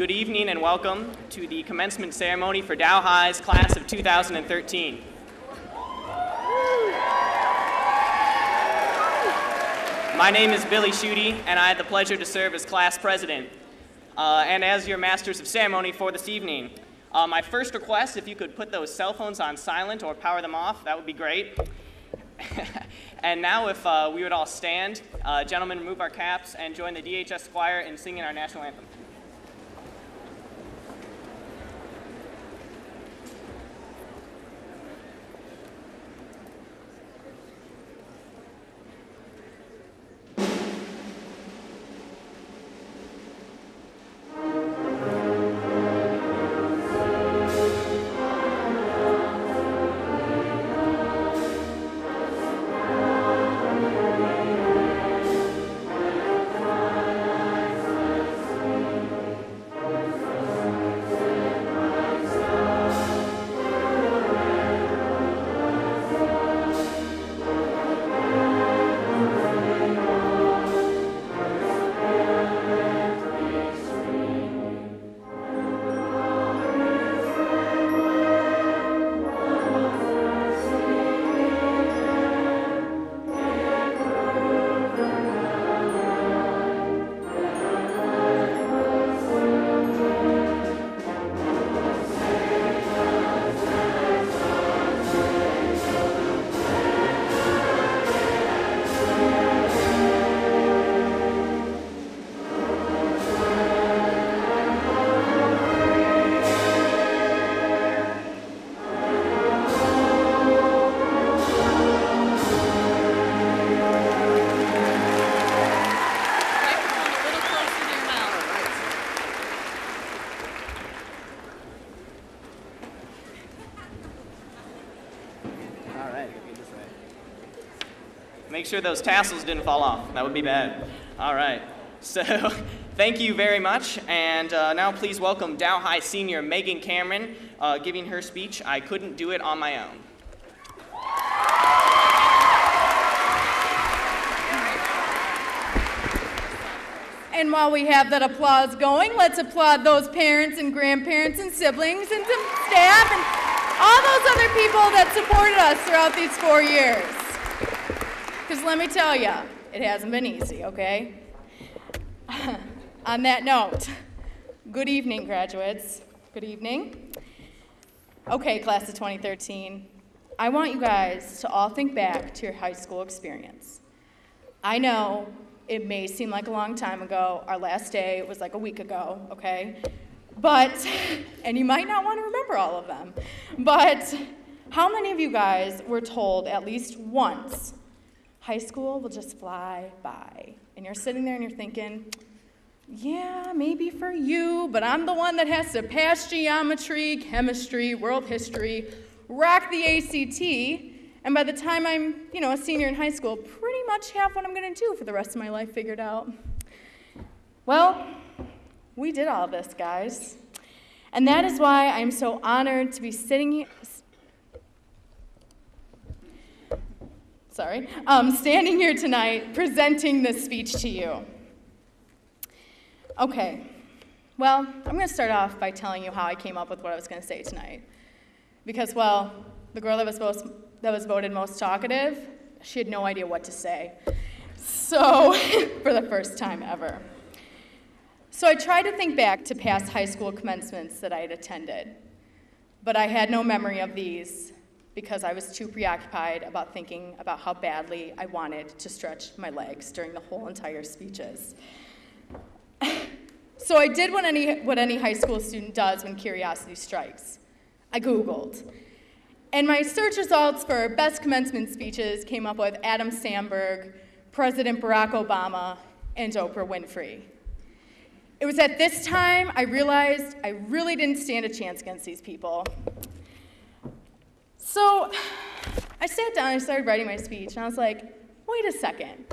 Good evening and welcome to the commencement ceremony for Dow High's class of 2013. My name is Billy Schutte, and I had the pleasure to serve as class president and as your masters of ceremony for this evening. My first request, if you could put those cell phones on silent or power them off, that would be great. And now if we would all stand, gentlemen, remove our caps and join the DHS choir in singing our national anthem. Make sure those tassels didn't fall off. That would be bad. All right. So thank you very much. And now please welcome Dow High senior Megan Cameron giving her speech, "I Couldn't Do It on My Own." And while we have that applause going, let's applaud those parents and grandparents and siblings and some staff and all those other people that supported us throughout these 4 years. Because let me tell you, it hasn't been easy, okay? On that note, good evening, graduates. Good evening. Okay, class of 2013, I want you guys to all think back to your high school experience. I know it may seem like a long time ago. Our last day was like a week ago, okay? But, and you might not want to remember all of them, but how many of you guys were told at least once, high school will just fly by? And you're sitting there and you're thinking, yeah, maybe for you, but I'm the one that has to pass geometry, chemistry, world history, rock the ACT, and by the time I'm, a senior in high school, pretty much have what I'm going to do for the rest of my life figured out. Well, we did all this, guys. And that is why I'm so honored to be sitting here, standing here tonight presenting this speech to you. Okay, well, I'm going to start off by telling you how I came up with what I was going to say tonight. Because, well, the girl that was voted most talkative, she had no idea what to say. So, for the first time ever. So I tried to think back to past high school commencements that I had attended. But I had no memory of these, because I was too preoccupied about thinking about how badly I wanted to stretch my legs during the whole entire speeches. So I did what any high school student does when curiosity strikes. I Googled. And my search results for best commencement speeches came up with Adam Sandberg, President Barack Obama, and Oprah Winfrey. It was at this time I realized I really didn't stand a chance against these people. So I sat down and I started writing my speech, and I was like, wait a second.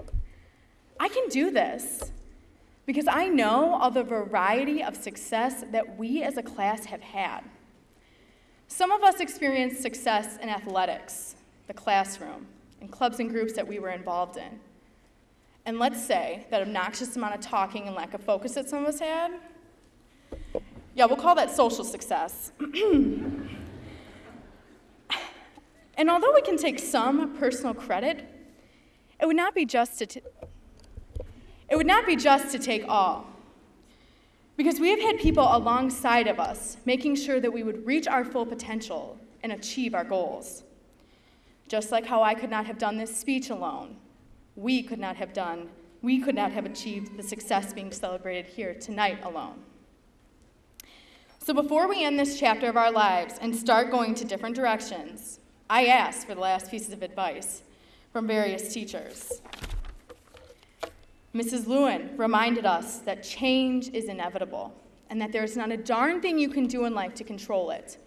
I can do this, because I know all the variety of success that we as a class have had. Some of us experienced success in athletics, the classroom, and clubs and groups that we were involved in. And let's say that obnoxious amount of talking and lack of focus that some of us had, Yeah, we'll call that social success. And although we can take some personal credit, it would not be just to take all. Because we have had people alongside of us making sure that we would reach our full potential and achieve our goals. Just like how I could not have done this speech alone, we could not have achieved the success being celebrated here tonight alone. So before we end this chapter of our lives and start going to different directions, I asked for the last pieces of advice from various teachers. Mrs. Lewin reminded us that change is inevitable and that there is not a darn thing you can do in life to control it.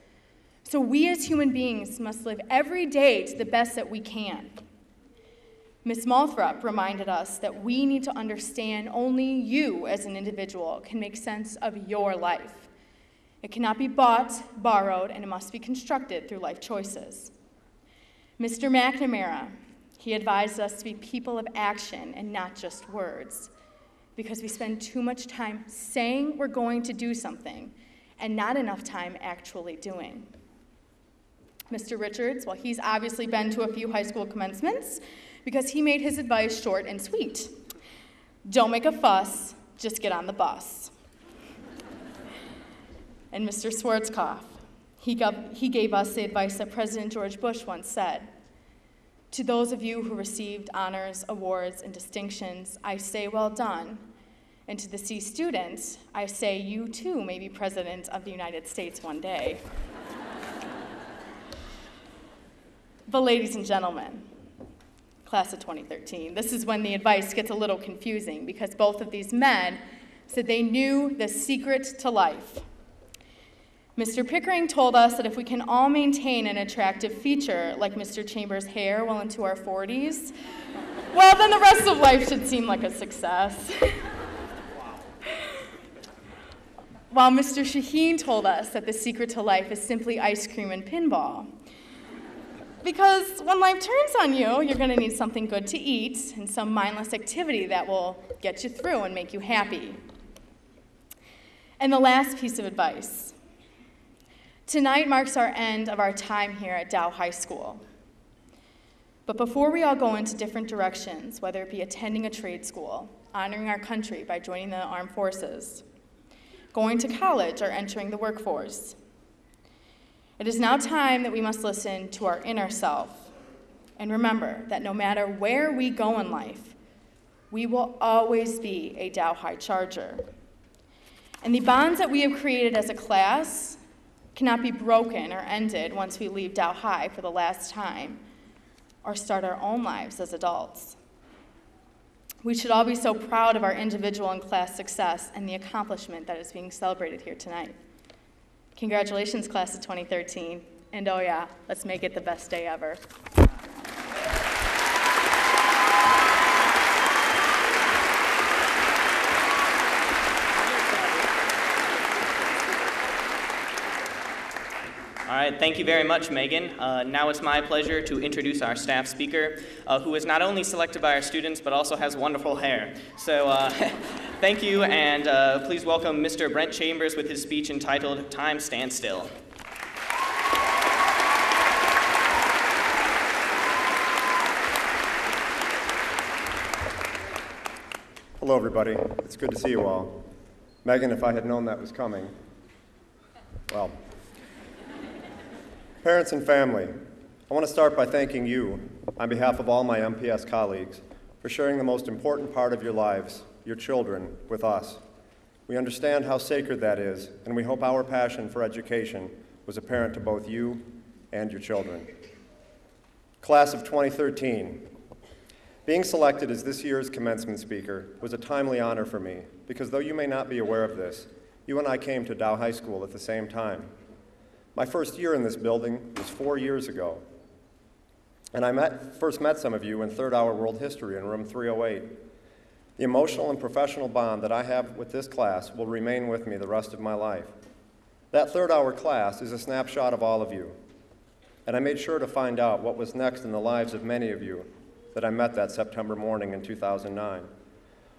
So we as human beings must live every day to the best that we can. Ms. Malthrop reminded us that we need to understand only you as an individual can make sense of your life. It cannot be bought, borrowed, and it must be constructed through life choices. Mr. McNamara, he advised us to be people of action and not just words, because we spend too much time saying we're going to do something and not enough time actually doing. Mr. Richards, well, he's obviously been to a few high school commencements because he made his advice short and sweet. Don't make a fuss, just get on the bus. And Mr. Schwarzkopf, he gave us the advice that President George Bush once said. To those of you who received honors, awards, and distinctions, I say well done. And to the C students, I say you too may be President of the United States one day. But ladies and gentlemen, class of 2013, this is when the advice gets a little confusing because both of these men said they knew the secret to life. Mr. Pickering told us that if we can all maintain an attractive feature like Mr. Chambers' hair well into our 40s, well, then the rest of life should seem like a success. While Mr. Shaheen told us that the secret to life is simply ice cream and pinball. Because when life turns on you, you're going to need something good to eat and some mindless activity that will get you through and make you happy. And the last piece of advice. Tonight marks our end of our time here at Dow High School. But before we all go into different directions, whether it be attending a trade school, honoring our country by joining the armed forces, going to college, or entering the workforce, it is now time that we must listen to our inner self and remember that no matter where we go in life, we will always be a Dow High Charger. And the bonds that we have created as a class cannot be broken or ended once we leave Dow High for the last time or start our own lives as adults. We should all be so proud of our individual and class success and the accomplishment that is being celebrated here tonight. Congratulations, class of 2013. And oh yeah, let's make it the best day ever. All right, thank you very much, Megan. Now it's my pleasure to introduce our staff speaker, who is not only selected by our students, but also has wonderful hair. So thank you, and please welcome Mr. Brent Chambers with his speech entitled, Time Stands Still. Hello, everybody. It's good to see you all. Megan, if I had known that was coming, well. Parents and family, I want to start by thanking you, on behalf of all my MPS colleagues, for sharing the most important part of your lives, your children, with us. We understand how sacred that is, and we hope our passion for education was apparent to both you and your children. Class of 2013. Being selected as this year's commencement speaker was a timely honor for me, because though you may not be aware of this, you and I came to Dow High School at the same time. My first year in this building was 4 years ago, and I first met some of you in third hour world history in room 308. The emotional and professional bond that I have with this class will remain with me the rest of my life. That third hour class is a snapshot of all of you, and I made sure to find out what was next in the lives of many of you that I met that September morning in 2009.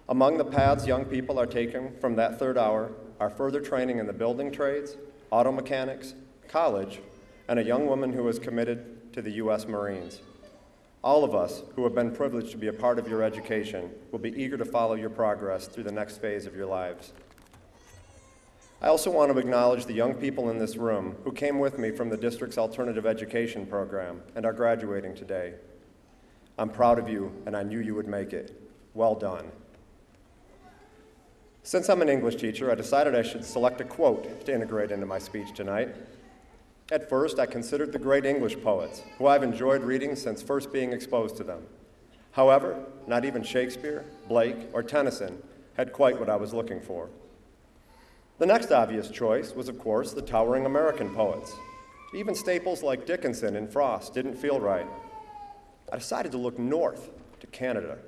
Among the paths young people are taking from that third hour our further training in the building trades, auto mechanics, college, and a young woman who is committed to the U.S. Marines. All of us who have been privileged to be a part of your education will be eager to follow your progress through the next phase of your lives. I also want to acknowledge the young people in this room who came with me from the district's alternative education program and are graduating today. I'm proud of you, and I knew you would make it. Well done. Since I'm an English teacher, I decided I should select a quote to integrate into my speech tonight. At first, I considered the great English poets, who I've enjoyed reading since first being exposed to them. However, not even Shakespeare, Blake, or Tennyson had quite what I was looking for. The next obvious choice was, of course, the towering American poets. Even staples like Dickinson and Frost didn't feel right. I decided to look north to Canada.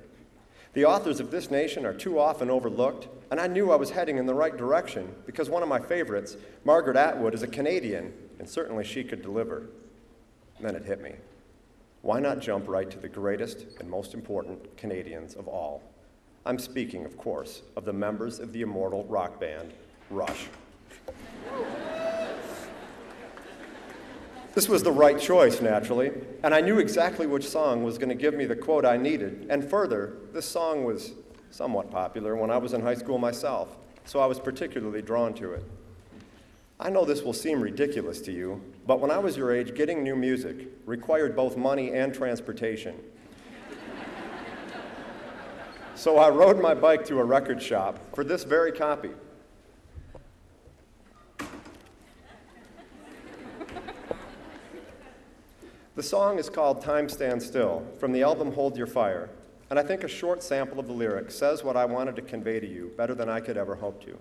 The authors of this nation are too often overlooked, and I knew I was heading in the right direction because one of my favorites, Margaret Atwood, is a Canadian, and certainly she could deliver. And then it hit me. Why not jump right to the greatest and most important Canadians of all? I'm speaking, of course, of the members of the immortal rock band, Rush. This was the right choice, naturally, and I knew exactly which song was going to give me the quote I needed. And further, this song was somewhat popular when I was in high school myself, so I was particularly drawn to it. I know this will seem ridiculous to you, but when I was your age, getting new music required both money and transportation. So I rode my bike to a record shop for this very copy. The song is called Time Stands Still, from the album Hold Your Fire, and I think a short sample of the lyrics says what I wanted to convey to you better than I could ever hope to.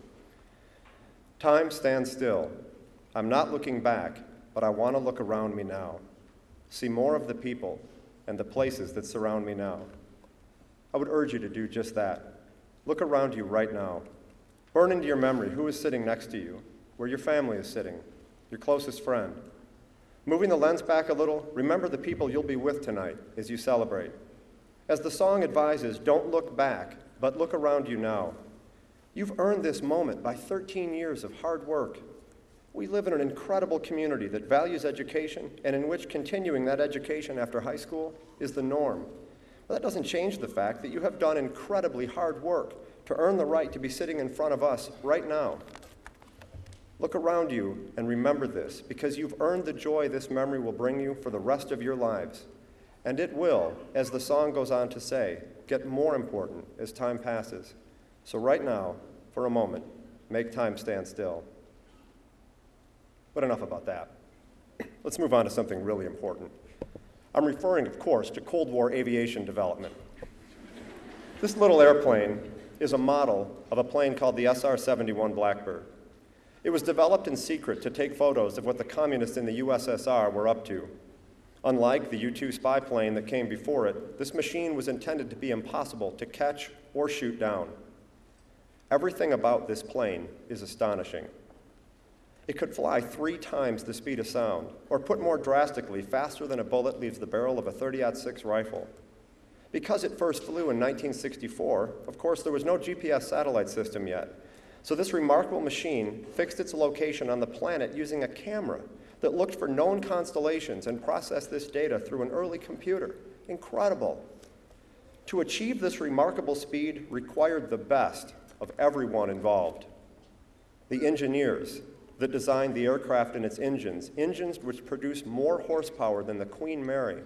Time stands still. I'm not looking back, but I want to look around me now. See more of the people and the places that surround me now. I would urge you to do just that. Look around you right now. Burn into your memory who is sitting next to you, where your family is sitting, your closest friend. Moving the lens back a little, remember the people you'll be with tonight as you celebrate. As the song advises, don't look back, but look around you now. You've earned this moment by 13 years of hard work. We live in an incredible community that values education and in which continuing that education after high school is the norm. But that doesn't change the fact that you have done incredibly hard work to earn the right to be sitting in front of us right now. Look around you and remember this, because you've earned the joy this memory will bring you for the rest of your lives. And it will, as the song goes on to say, get more important as time passes. So right now, for a moment, make time stand still. But enough about that. Let's move on to something really important. I'm referring, of course, to Cold War aviation development. This little airplane is a model of a plane called the SR-71 Blackbird. It was developed in secret to take photos of what the communists in the USSR were up to. Unlike the U-2 spy plane that came before it, this machine was intended to be impossible to catch or shoot down. Everything about this plane is astonishing. It could fly 3 times the speed of sound, or put more drastically, faster than a bullet leaves the barrel of a .30-06 rifle. Because it first flew in 1964, of course, there was no GPS satellite system yet. So this remarkable machine fixed its location on the planet using a camera that looked for known constellations and processed this data through an early computer. Incredible. To achieve this remarkable speed required the best of everyone involved. The engineers that designed the aircraft and its engines, engines which produced more horsepower than the Queen Mary.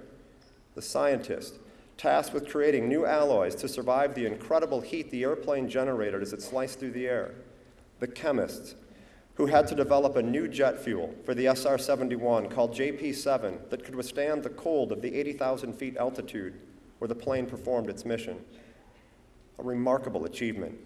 The scientists tasked with creating new alloys to survive the incredible heat the airplane generated as it sliced through the air. The chemists who had to develop a new jet fuel for the SR-71 called JP-7 that could withstand the cold of the 80,000 feet altitude where the plane performed its mission. A remarkable achievement.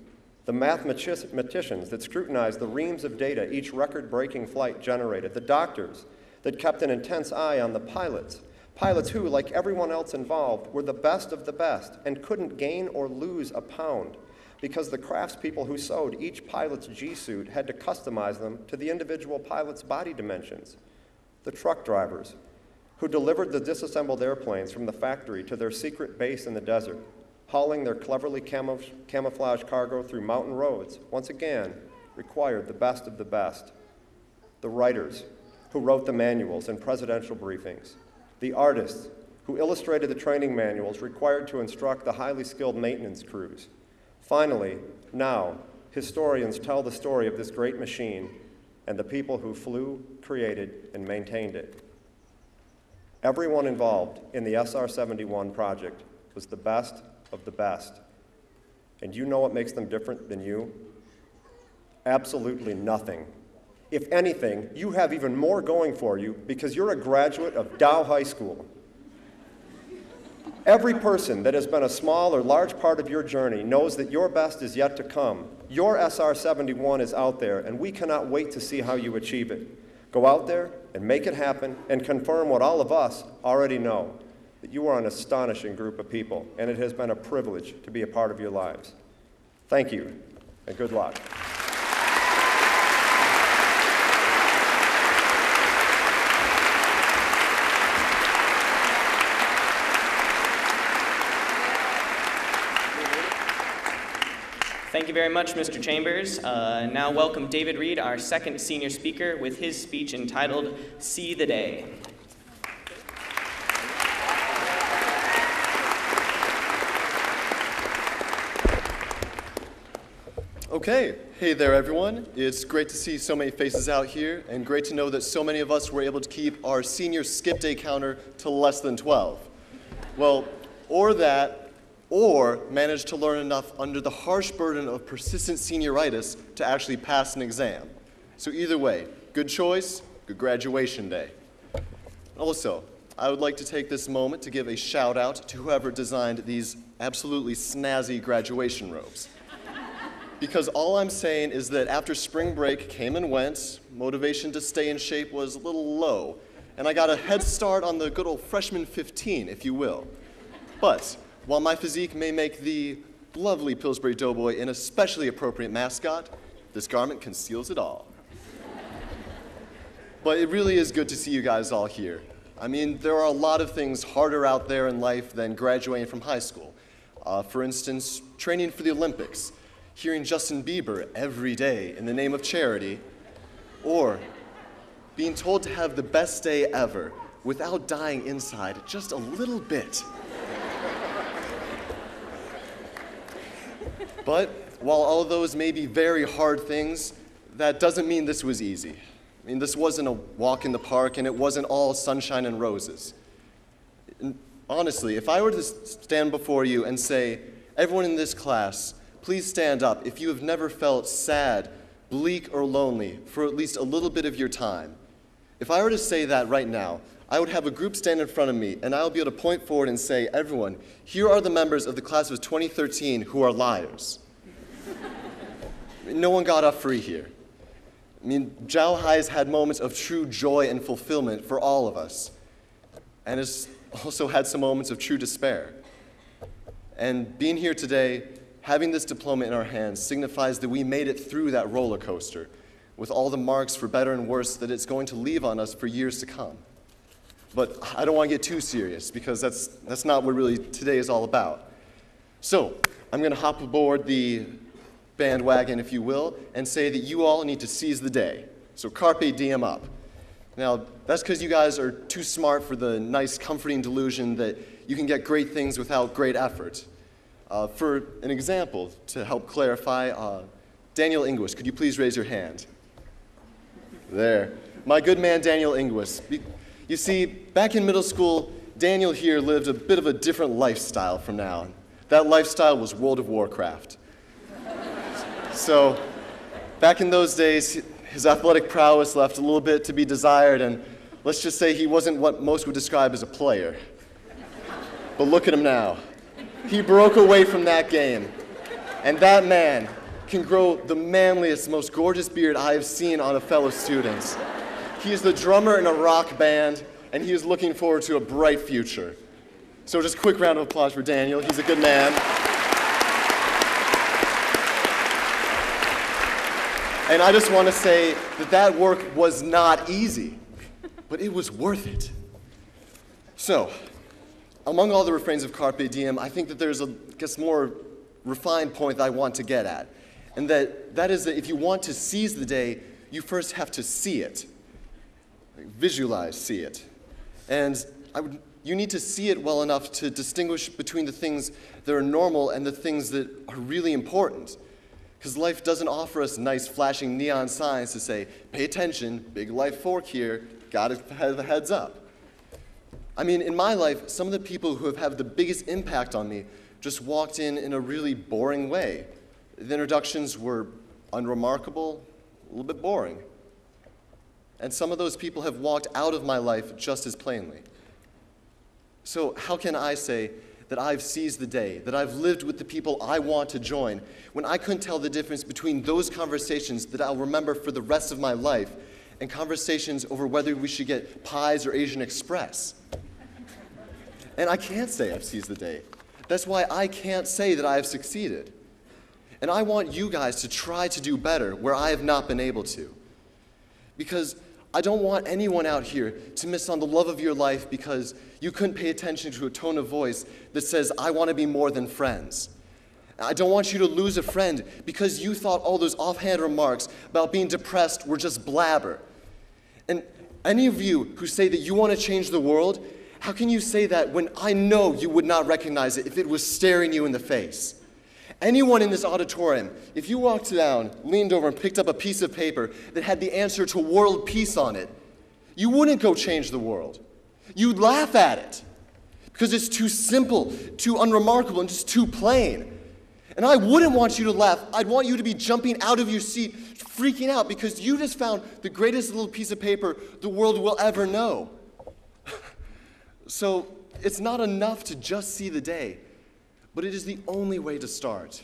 The mathematicians that scrutinized the reams of data each record-breaking flight generated. The doctors that kept an intense eye on the pilots. Pilots who, like everyone else involved, were the best of the best and couldn't gain or lose a pound because the craftspeople who sewed each pilot's G-suit had to customize them to the individual pilot's body dimensions. The truck drivers who delivered the disassembled airplanes from the factory to their secret base in the desert, hauling their cleverly camouflaged cargo through mountain roads, once again, required the best of the best. The writers who wrote the manuals and presidential briefings. The artists who illustrated the training manuals required to instruct the highly skilled maintenance crews. Finally, now, historians tell the story of this great machine and the people who flew, created, and maintained it. Everyone involved in the SR-71 project was the best of the best. And you know what makes them different than you? Absolutely nothing. If anything, you have even more going for you because you're a graduate of Dow High School. Every person that has been a small or large part of your journey knows that your best is yet to come. Your SR-71 is out there, and we cannot wait to see how you achieve it. Go out there and make it happen and confirm what all of us already know, that you are an astonishing group of people, and it has been a privilege to be a part of your lives. Thank you, and good luck. Thank you very much, Mr. Chambers. Now welcome David Reed, our second senior speaker, with his speech entitled, See the Day. Okay, hey there everyone. It's great to see so many faces out here, and great to know that so many of us were able to keep our senior skip day counter to less than 12. Well, or managed to learn enough under the harsh burden of persistent senioritis to actually pass an exam. So either way, good choice, good graduation day. Also, I would like to take this moment to give a shout out to whoever designed these absolutely snazzy graduation robes. Because all I'm saying is that after spring break came and went, motivation to stay in shape was a little low, and I got a head start on the good old freshman 15, if you will. But while my physique may make the lovely Pillsbury Doughboy an especially appropriate mascot, this garment conceals it all. But it really is good to see you guys all here. I mean, there are a lot of things harder out there in life than graduating from high school. For instance, training for the Olympics, hearing Justin Bieber every day in the name of charity, or being told to have the best day ever without dying inside just a little bit. But while all of those may be very hard things, that doesn't mean this was easy. I mean, this wasn't a walk in the park, and it wasn't all sunshine and roses. And honestly, if I were to stand before you and say, everyone in this class, please stand up if you have never felt sad, bleak, or lonely for at least a little bit of your time. If I were to say that right now, I would have a group stand in front of me, and I would be able to point forward and say, everyone, here are the members of the class of 2013 who are liars. No one got off free here. I mean, Dow High has had moments of true joy and fulfillment for all of us, and has also had some moments of true despair. And being here today, having this diploma in our hands signifies that we made it through that roller coaster with all the marks for better and worse that it's going to leave on us for years to come. But I don't want to get too serious because that's not what really today is all about. So I'm going to hop aboard the bandwagon, if you will, and say that you all need to seize the day. So carpe diem up. Now, that's because you guys are too smart for the nice, comforting delusion that you can get great things without great effort. For an example, to help clarify, Daniel Inglis, could you please raise your hand? There. My good man, Daniel Inglis. You see, back in middle school, Daniel here lived a bit of a different lifestyle from now. That lifestyle was World of Warcraft. So, back in those days, his athletic prowess left a little bit to be desired, and let's just say he wasn't what most would describe as a player. But look at him now. He broke away from that game, and that man can grow the manliest, most gorgeous beard I have seen on a fellow student. He is the drummer in a rock band, and he is looking forward to a bright future. So just a quick round of applause for Daniel. He's a good man. And I just want to say that that work was not easy, but it was worth it. So, among all the refrains of Carpe Diem, I think that there's a more refined point that I want to get at. And that is that if you want to seize the day, you first have to see it. Visualize, see it. And you need to see it well enough to distinguish between the things that are normal and the things that are really important. Because life doesn't offer us nice flashing neon signs to say, pay attention, big life fork here, gotta have the heads up. I mean, in my life, some of the people who have had the biggest impact on me just walked in a really boring way. The introductions were unremarkable, a little bit boring. And some of those people have walked out of my life just as plainly. So how can I say that I've seized the day, that I've lived with the people I want to join, when I couldn't tell the difference between those conversations that I'll remember for the rest of my life and conversations over whether we should get pies or Asian Express? And I can't say I've seized the day. That's why I can't say that I have succeeded. And I want you guys to try to do better where I have not been able to. Because I don't want anyone out here to miss on the love of your life because you couldn't pay attention to a tone of voice that says, I want to be more than friends. I don't want you to lose a friend because you thought all those offhand remarks about being depressed were just blabber. And any of you who say that you want to change the world, how can you say that when I know you would not recognize it if it was staring you in the face? Anyone in this auditorium, if you walked down, leaned over, and picked up a piece of paper that had the answer to world peace on it, you wouldn't go change the world. You'd laugh at it because it's too simple, too unremarkable, and just too plain. And I wouldn't want you to laugh. I'd want you to be jumping out of your seat, freaking out because you just found the greatest little piece of paper the world will ever know. So it's not enough to just see the day, but it is the only way to start.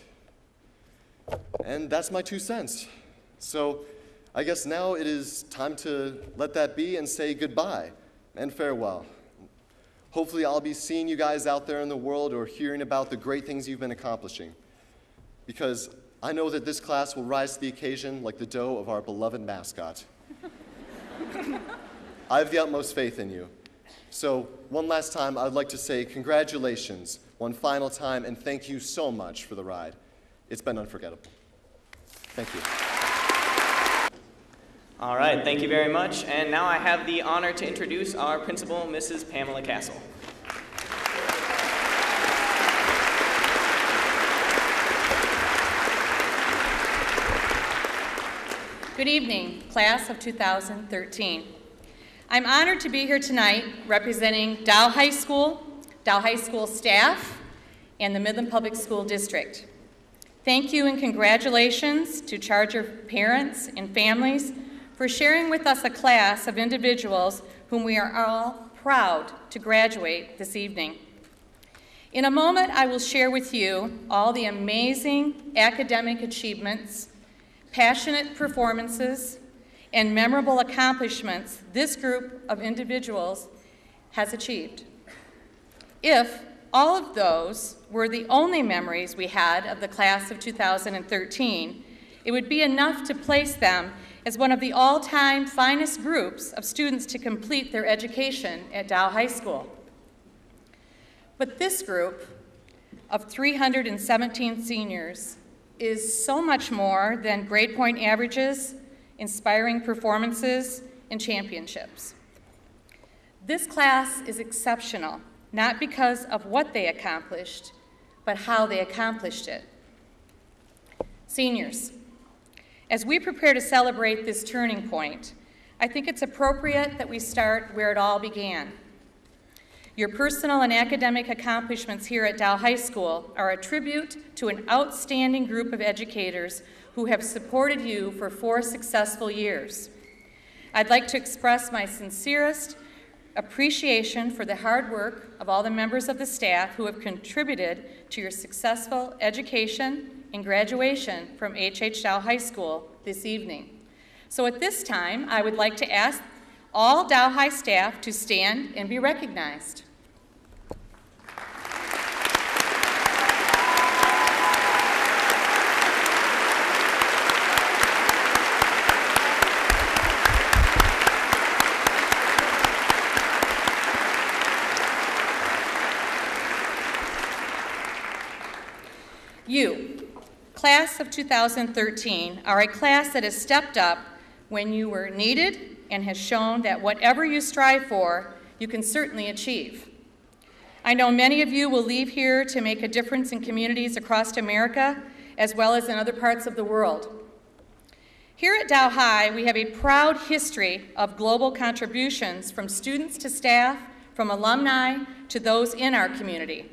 And that's my 2 cents. So I guess now it is time to let that be and say goodbye and farewell. Hopefully I'll be seeing you guys out there in the world or hearing about the great things you've been accomplishing. Because I know that this class will rise to the occasion like the doe of our beloved mascot. I have the utmost faith in you. So one last time, I'd like to say congratulations one final time, and thank you so much for the ride. It's been unforgettable. Thank you. All right, thank you very much. And now I have the honor to introduce our principal, Mrs. Pamela Castle. Good evening, class of 2013. I'm honored to be here tonight representing Dow High School staff, and the Midland Public School District. Thank you and congratulations to Charger parents and families for sharing with us a class of individuals whom we are all proud to graduate this evening. In a moment, I will share with you all the amazing academic achievements, passionate performances, and memorable accomplishments this group of individuals has achieved. If all of those were the only memories we had of the class of 2013, it would be enough to place them as one of the all-time finest groups of students to complete their education at Dow High School. But this group of 317 seniors is so much more than grade point averages, inspiring performances, and championships. This class is exceptional, not because of what they accomplished, but how they accomplished it. Seniors, as we prepare to celebrate this turning point, I think it's appropriate that we start where it all began. Your personal and academic accomplishments here at Dow High School are a tribute to an outstanding group of educators who have supported you for 4 successful years. I'd like to express my sincerest appreciation for the hard work of all the members of the staff who have contributed to your successful education and graduation from H.H. Dow High School this evening. So at this time, I would like to ask all Dow High staff to stand and be recognized. You, Class of 2013 are a class that has stepped up when you were needed and has shown that whatever you strive for, you can certainly achieve. I know many of you will leave here to make a difference in communities across America, as well as in other parts of the world. Here at Dow High, we have a proud history of global contributions from students to staff, from alumni to those in our community.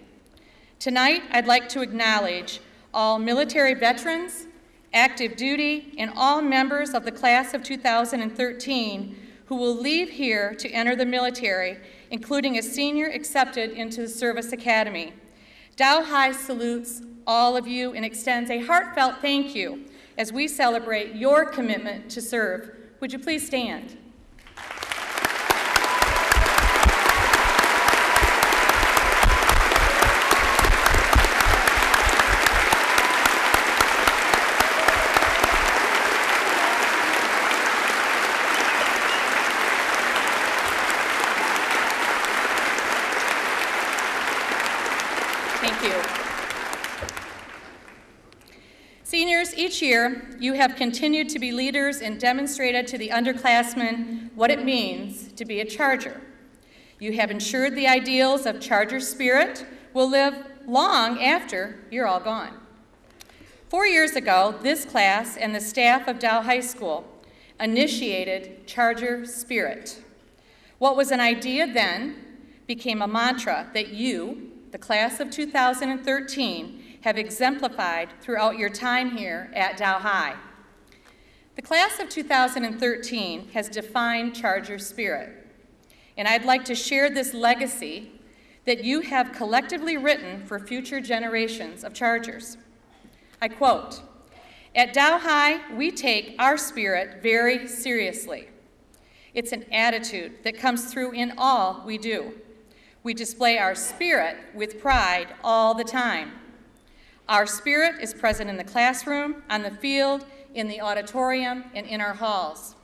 Tonight, I'd like to acknowledge all military veterans, active duty, and all members of the class of 2013 who will leave here to enter the military, including a senior accepted into the Service Academy. Dow High salutes all of you and extends a heartfelt thank you as we celebrate your commitment to serve. Would you please stand? Thank you. Seniors, each year you have continued to be leaders and demonstrated to the underclassmen what it means to be a Charger. You have ensured the ideals of Charger spirit will live long after you're all gone. 4 years ago, this class and the staff of Dow High School initiated Charger spirit. What was an idea then became a mantra that you, the class of 2013, have exemplified throughout your time here at Dow High. The class of 2013 has defined Charger spirit, and I'd like to share this legacy that you have collectively written for future generations of Chargers. I quote, "At Dow High, we take our spirit very seriously. It's an attitude that comes through in all we do. We display our spirit with pride all the time. Our spirit is present in the classroom, on the field, in the auditorium, and in our halls."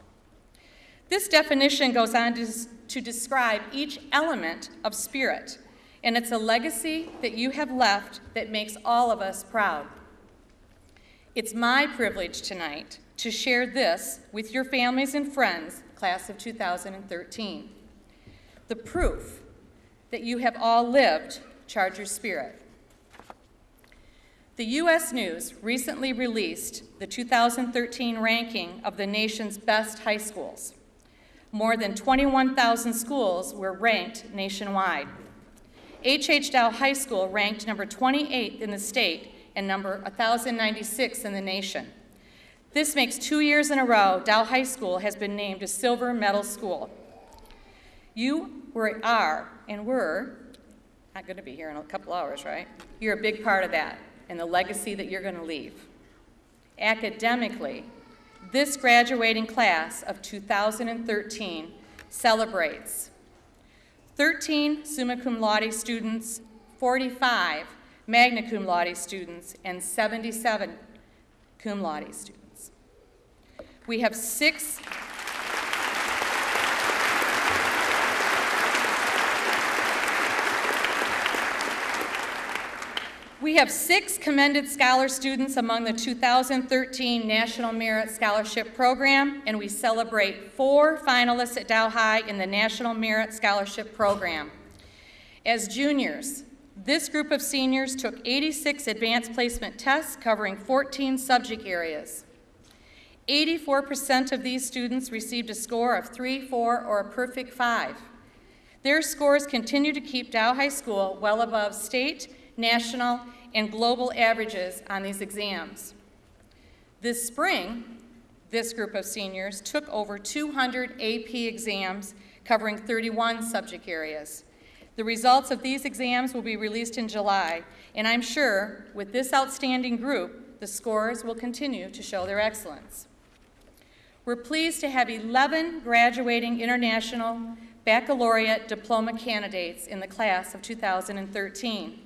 This definition goes on to describe each element of spirit, and it's a legacy that you have left that makes all of us proud. It's my privilege tonight to share this with your families and friends, class of 2013. The proof that you have all lived Charger spirit. The U.S. News recently released the 2013 ranking of the nation's best high schools. More than 21,000 schools were ranked nationwide. H.H. Dow High School ranked number 28th in the state and number 1,096 in the nation. This makes 2 years in a row Dow High School has been named a silver medal school. You are and were, not going to be here in a couple hours, right? You're a big part of that and the legacy that you're going to leave. Academically, this graduating class of 2013 celebrates 13 summa cum laude students, 45 magna cum laude students, and 77 cum laude students. We have six commended scholar students among the 2013 National Merit Scholarship Program, and we celebrate 4 finalists at Dow High in the National Merit Scholarship Program. As juniors, this group of seniors took 86 advanced placement tests covering 14 subject areas. 84% of these students received a score of 3, 4, or a perfect 5. Their scores continue to keep Dow High School well above state, national, and global averages on these exams. This spring, this group of seniors took over 200 AP exams covering 31 subject areas. The results of these exams will be released in July, and I'm sure with this outstanding group, the scores will continue to show their excellence. We're pleased to have 11 graduating international baccalaureate diploma candidates in the class of 2013.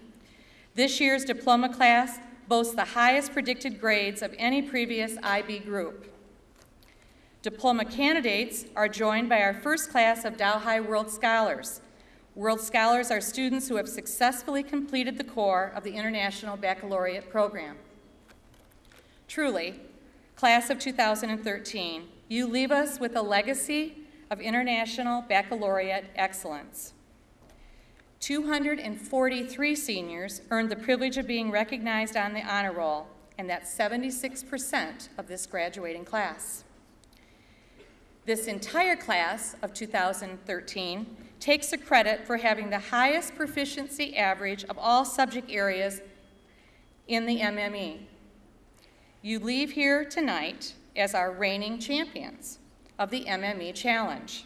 This year's diploma class boasts the highest predicted grades of any previous IB group. Diploma candidates are joined by our first class of Dow High World Scholars. World Scholars are students who have successfully completed the core of the International Baccalaureate program. Truly, class of 2013, you leave us with a legacy of international baccalaureate excellence. 243 seniors earned the privilege of being recognized on the honor roll, and that's 76% of this graduating class. This entire class of 2013 takes the credit for having the highest proficiency average of all subject areas in the MME. You leave here tonight as our reigning champions of the MME Challenge.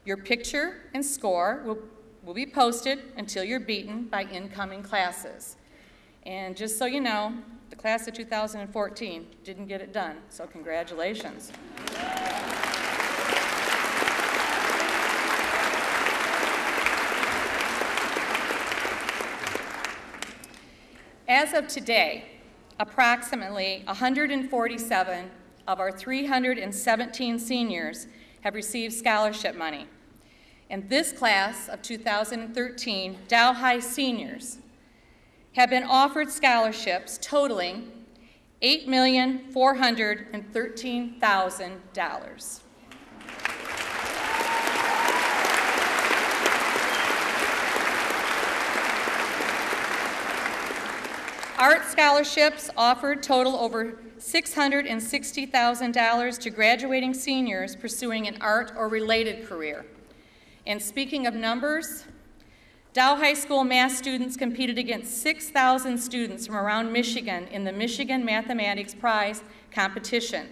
Your picture and score will be posted until you're beaten by incoming classes. And just so you know, the class of 2014 didn't get it done, so congratulations. As of today, approximately 147 of our 317 seniors have received scholarship money. And this class of 2013 Dow High seniors have been offered scholarships totaling $8,413,000. Art scholarships offered total over $660,000 to graduating seniors pursuing an art or related career. And speaking of numbers, Dow High School math students competed against 6,000 students from around Michigan in the Michigan Mathematics Prize competition.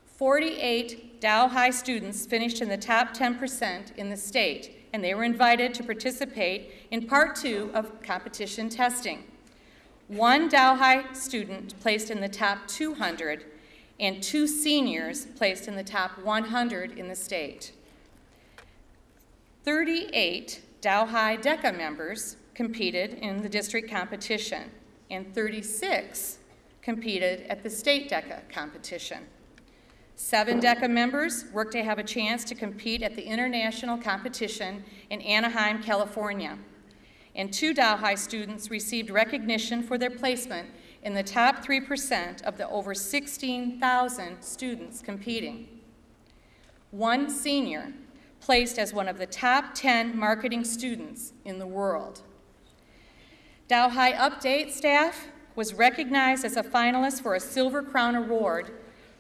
48 Dow High students finished in the top 10% in the state, and they were invited to participate in part 2 of competition testing. One Dow High student placed in the top 200, and 2 seniors placed in the top 100 in the state. 38 Dow High DECA members competed in the district competition, and 36 competed at the state DECA competition. 7 DECA members worked to have a chance to compete at the international competition in Anaheim, California. And 2 Dow High students received recognition for their placement in the top 3% of the over 16,000 students competing. 1 senior placed as one of the top 10 marketing students in the world. Dow High Update staff was recognized as a finalist for a Silver Crown Award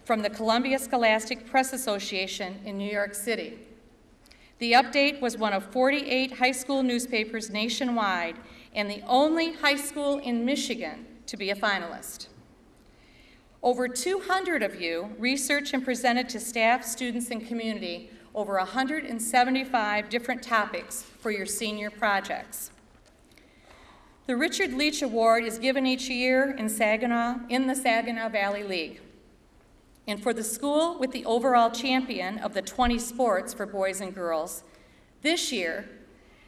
from the Columbia Scholastic Press Association in New York City. The Update was one of 48 high school newspapers nationwide and the only high school in Michigan to be a finalist. Over 200 of you researched and presented to staff, students, and community over 175 different topics for your senior projects. The Richard Leach Award is given each year in the Saginaw Valley League. And for the school with the overall champion of the 20 sports for boys and girls, this year,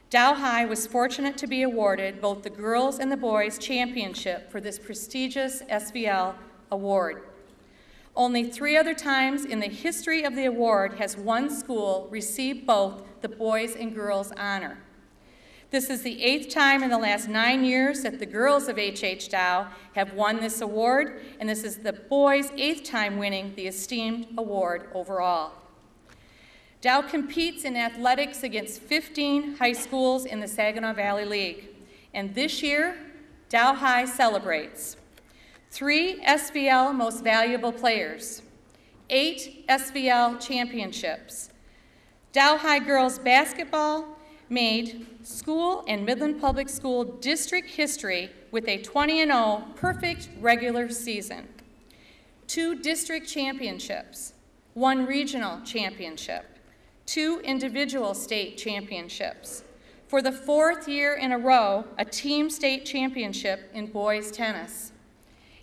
Dow High was fortunate to be awarded both the girls and the boys championship for this prestigious SVL award. Only 3 other times in the history of the award has one school received both the boys and girls honor. This is the 8th time in the last 9 years that the girls of H.H. Dow have won this award, and this is the boys' 8th time winning the esteemed award overall. Dow competes in athletics against 15 high schools in the Saginaw Valley League, and this year, Dow High celebrates 3 SVL Most Valuable Players, 8 SVL championships. Dow High girls basketball made school and Midland Public School district history with a 20-0 perfect regular season. 2 district championships, 1 regional championship, 2 individual state championships. For the 4th year in a row, a team state championship in boys tennis.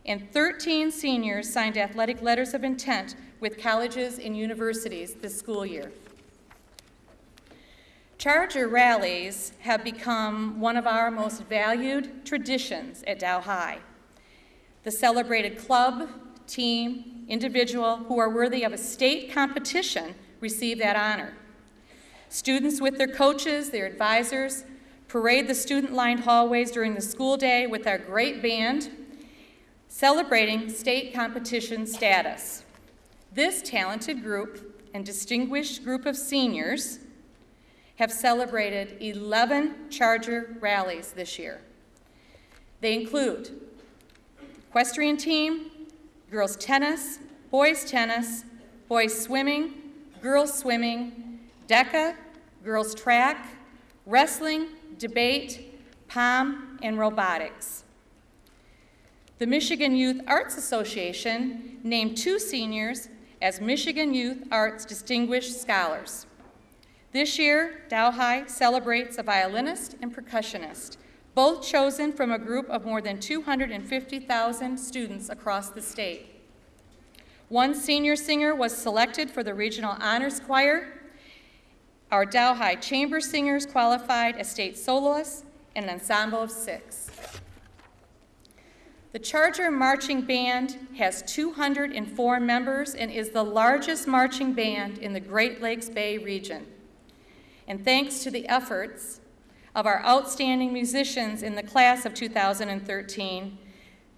And 13 seniors signed athletic letters of intent with colleges and universities this school year. Charger rallies have become one of our most valued traditions at Dow High. The celebrated club, team, individual who are worthy of a state competition receive that honor. Students with their coaches, their advisors, parade the student-lined hallways during the school day with our great band. celebrating state competition status. This talented group and distinguished group of seniors have celebrated 11 Charger rallies this year. They include equestrian team, girls tennis, boys swimming, girls swimming, DECA, girls track, wrestling, debate, POM, and robotics. The Michigan Youth Arts Association named 2 seniors as Michigan Youth Arts Distinguished Scholars. This year, Dow High celebrates a violinist and percussionist, both chosen from a group of more than 250,000 students across the state. 1 senior singer was selected for the Regional Honors Choir. Our Dow High Chamber Singers qualified as state soloists in an ensemble of 6. The Charger Marching Band has 204 members and is the largest marching band in the Great Lakes Bay region. And thanks to the efforts of our outstanding musicians in the class of 2013,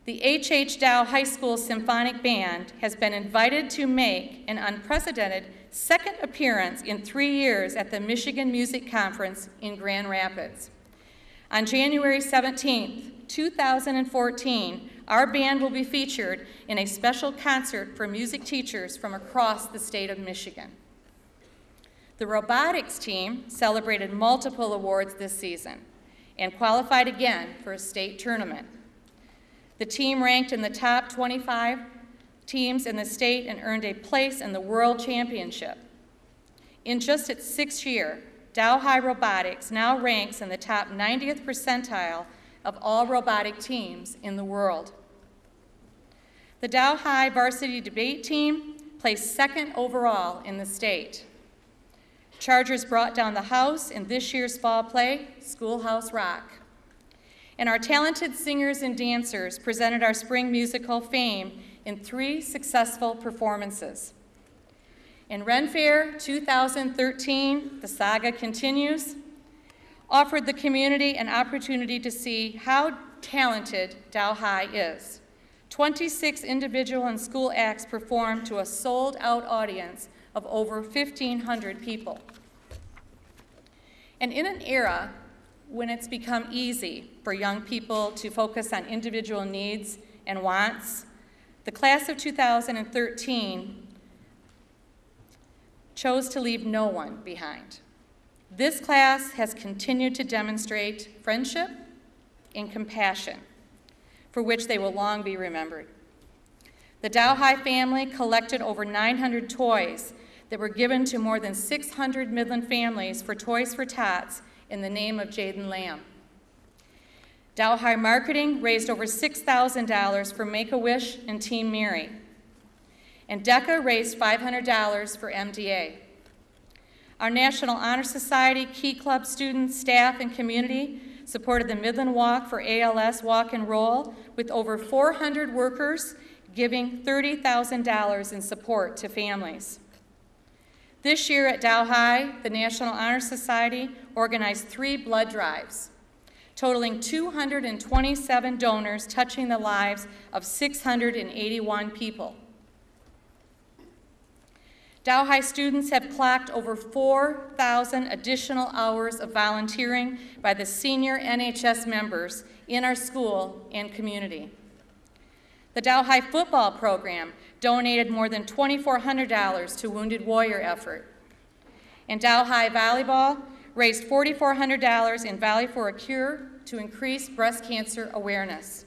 the H.H. Dow High School Symphonic Band has been invited to make an unprecedented 2nd appearance in 3 years at the Michigan Music Conference in Grand Rapids. On January 17th, 2014, our band will be featured in a special concert for music teachers from across the state of Michigan. The robotics team celebrated multiple awards this season and qualified again for a state tournament. The team ranked in the top 25 teams in the state and earned a place in the World Championship. In just its 6th year, Dow High Robotics now ranks in the top 90th percentile of all robotic teams in the world. The Dow High varsity debate team placed 2nd overall in the state. Chargers brought down the house in this year's fall play, Schoolhouse Rock. And our talented singers and dancers presented our spring musical Fame in 3 successful performances. In Ren Fair 2013, the saga continues, offered the community an opportunity to see how talented Dow High is. 26 individual and school acts performed to a sold-out audience of over 1,500 people. And in an era when it's become easy for young people to focus on individual needs and wants, the class of 2013 chose to leave no one behind. This class has continued to demonstrate friendship and compassion, for which they will long be remembered. The Dow High family collected over 900 toys that were given to more than 600 Midland families for Toys for Tots in the name of Jaden Lamb. Dow High Marketing raised over $6,000 for Make-A-Wish and Team Mary. And DECA raised $500 for MDA. Our National Honor Society, Key Club students, staff, and community supported the Midland Walk for ALS Walk and Roll with over 400 workers giving $30,000 in support to families. This year at Dow High, the National Honor Society organized 3 blood drives, totaling 227 donors touching the lives of 681 people. Dow High students have clocked over 4,000 additional hours of volunteering by the senior NHS members in our school and community. The Dow High football program donated more than $2,400 to Wounded Warrior effort. And Dow High volleyball raised $4,400 in Volley for a Cure to increase breast cancer awareness.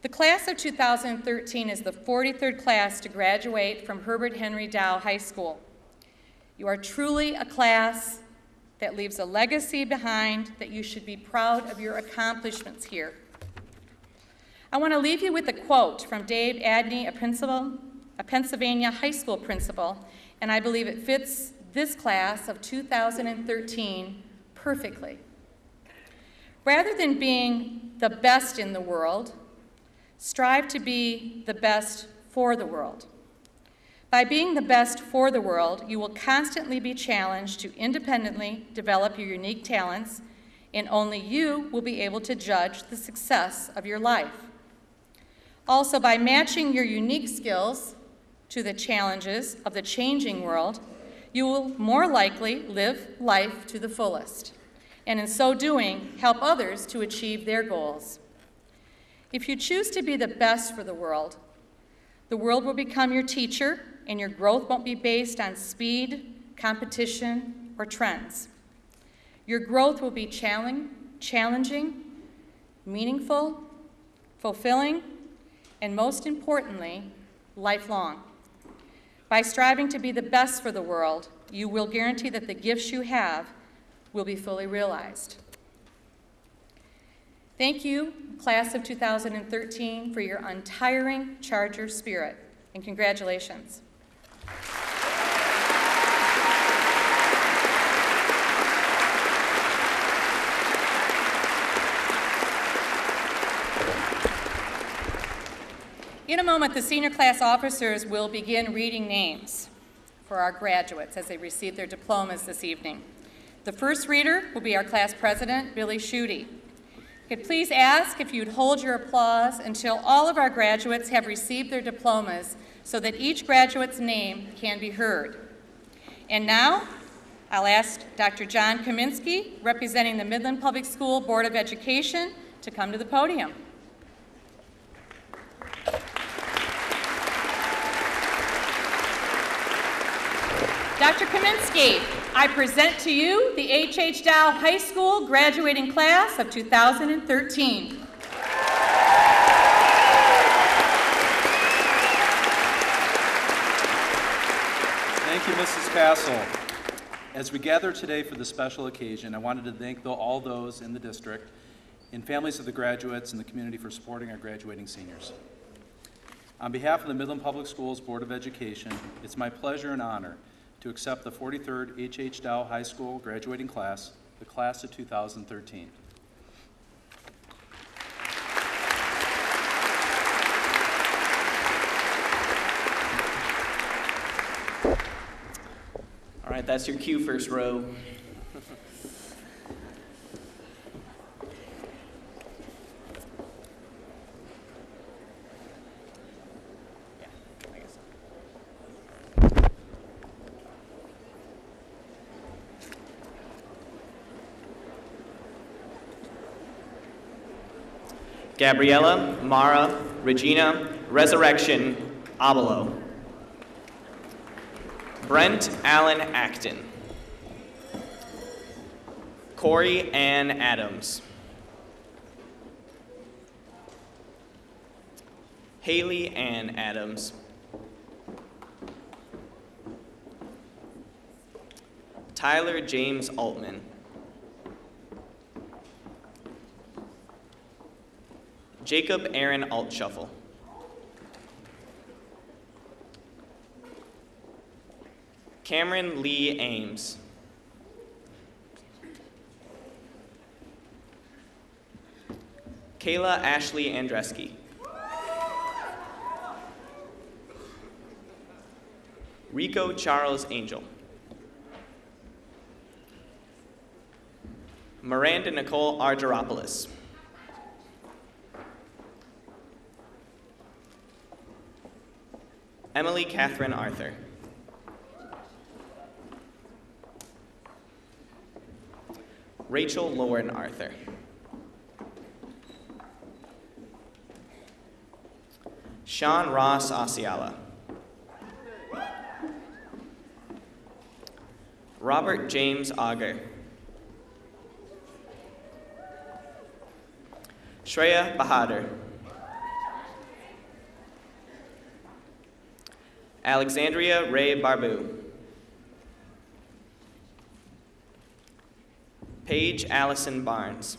The class of 2013 is the 43rd class to graduate from Herbert Henry Dow High School. You are truly a class that leaves a legacy behind that you should be proud of your accomplishments here. I want to leave you with a quote from Dave Adney, a Pennsylvania high school principal, and I believe it fits this class of 2013 perfectly. Rather than being the best in the world, strive to be the best for the world. By being the best for the world, you will constantly be challenged to independently develop your unique talents, and only you will be able to judge the success of your life. Also, by matching your unique skills to the challenges of the changing world, you will more likely live life to the fullest, and in so doing, help others to achieve their goals. If you choose to be the best for the world will become your teacher, and your growth won't be based on speed, competition, or trends. Your growth will be challenging, meaningful, fulfilling, and most importantly, lifelong. By striving to be the best for the world, you will guarantee that the gifts you have will be fully realized. Thank you, class of 2013, for your untiring Charger spirit, and congratulations. In a moment, the senior class officers will begin reading names for our graduates as they receive their diplomas this evening. The first reader will be our class president, Billy Schutte. Could please ask if you'd hold your applause until all of our graduates have received their diplomas so that each graduate's name can be heard. And now, I'll ask Dr. John Kaminsky, representing the Midland Public School Board of Education, to come to the podium. Dr. Kaminsky, I present to you the H.H. Dow High School graduating class of 2013. Thank you, Mrs. Castle. As we gather today for this special occasion, I wanted to thank all those in the district and families of the graduates and the community for supporting our graduating seniors. On behalf of the Midland Public Schools Board of Education, it's my pleasure and honor to accept the 43rd H.H. Dow High School graduating class, the class of 2013. All right, that's your cue, first row. Gabriella, Mara, Regina, Resurrection, Abelo. Brent Allen Acton. Corey Ann Adams. Haley Ann Adams. Tyler James Altman. Jacob Aaron Altshuffle. Cameron Lee Ames. Kayla Ashley Andreski. Rico Charles Angel. Miranda Nicole Argyropoulos. Emily Catherine Arthur. Rachel Lauren Arthur. Sean Ross Asiala. Robert James Auger. Shreya Bahadur. Alexandria Ray Barbu. Paige Allison Barnes.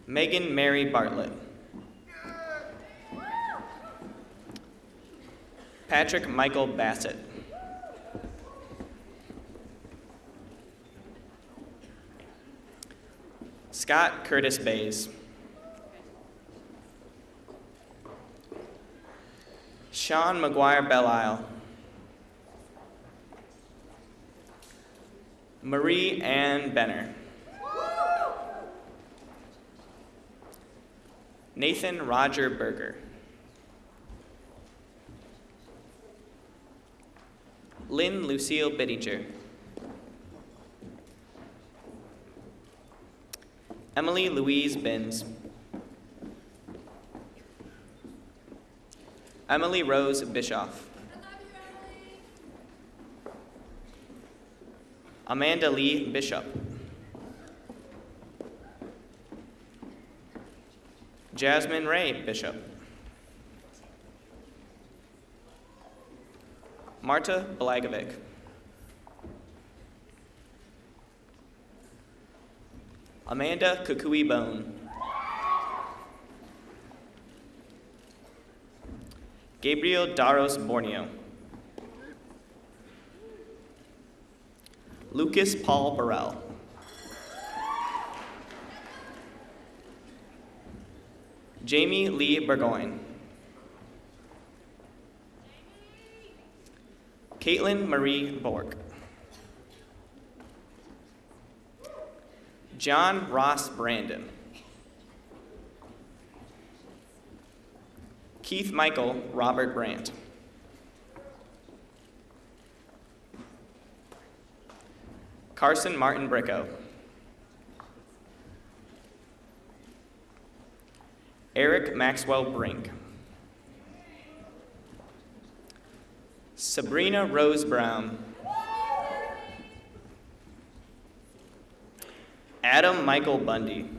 Megan Mary Bartlett. Patrick Michael Bassett. Scott Curtis Bays. Sean McGuire Belisle. Marie Ann Benner. Nathan Roger Berger. Lynn Lucille Bittinger. Emily Louise Binns. Emily Rose Bischoff. Amanda Lee Bishop. Jasmine Ray Bishop. Marta Blagovic. Amanda Kukui Bone. Gabriel Daros Borneo. Lucas Paul Burrell. Jamie Lee Burgoyne. Caitlin Marie Bork. John Ross Brandon. Keith Michael Robert Brandt. Carson Martin Bricko. Eric Maxwell Brink. Sabrina Rose Brown. Adam Michael Bundy.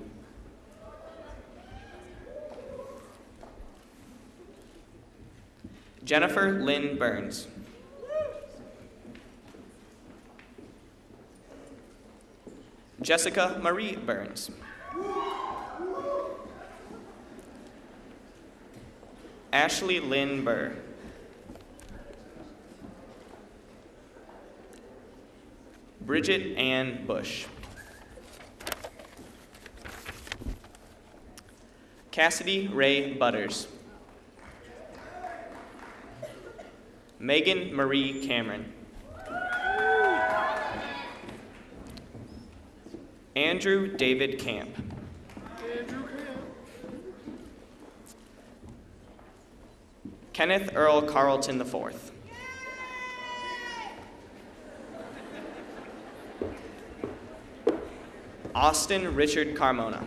Jennifer Lynn Burns. Jessica Marie Burns. Ashley Lynn Burr. Bridget Ann Bush. Cassidy Ray Butters. Megan Marie Cameron. Andrew David Camp. Kenneth Earl Carlton IV. Austin Richard Carmona.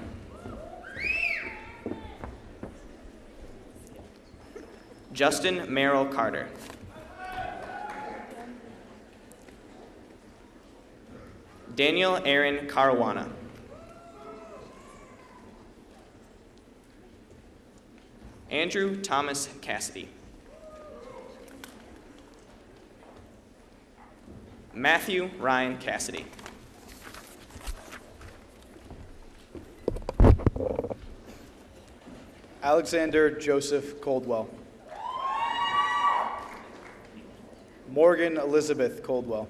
Justin Merrill Carter. Daniel Aaron Caruana. Andrew Thomas Cassidy. Matthew Ryan Cassidy. Alexander Joseph Coldwell. Morgan Elizabeth Coldwell.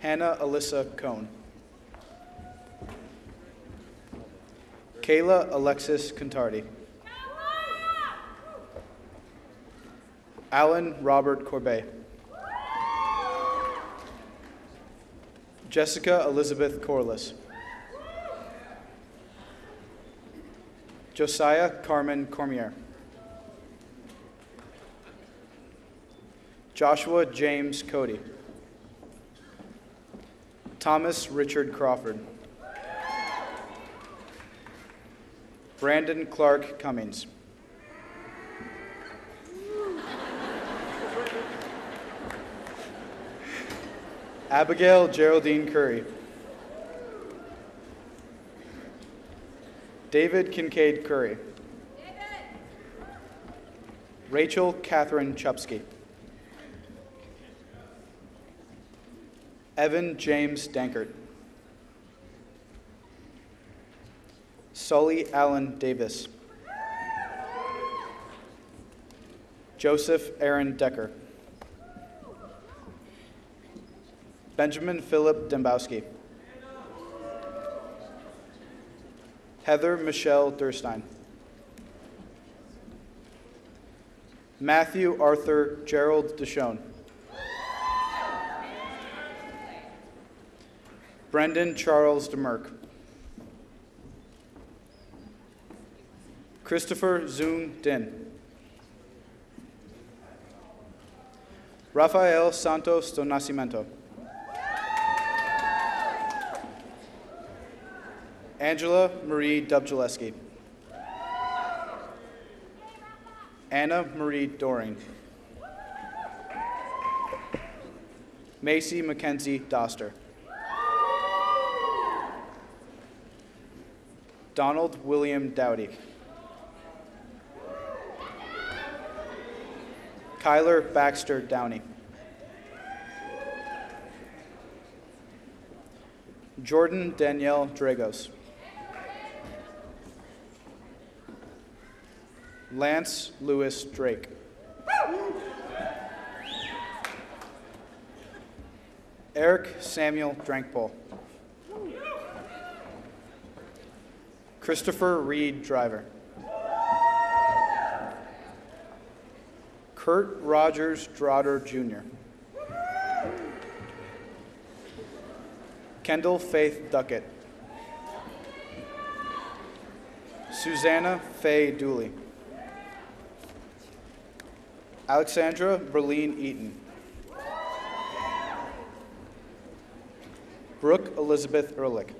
Hannah Alyssa Cohn. Kayla Alexis Contardi. Alan Robert Corbet. Jessica Elizabeth Corliss. Josiah Carmen Cormier. Joshua James Cody. Thomas Richard Crawford. Brandon Clark Cummings. Abigail Geraldine Curry. David Kincaid Curry. Rachel Catherine Chupsky. Evan James Dankert. Sully Allen Davis. Joseph Aaron Decker. Benjamin Philip Dembowski. Heather Michelle Durstein. Matthew Arthur Gerald Deshone. Brendan Charles DeMerck. Christopher Zun Din. Rafael Santos do Nascimento. Angela Marie Dubjaleski. Anna Marie Doring. Macy Mackenzie Doster. Donald William Dowdy. Kyler Baxter Downey. Jordan Danielle Dragos. Lance Lewis Drake. Eric Samuel Drankpole. Christopher Reed Driver. Kurt Rogers Drotter Jr. Kendall Faith Duckett. Susanna Faye Dooley. Alexandra Berlene Eaton. Brooke Elizabeth Ehrlich.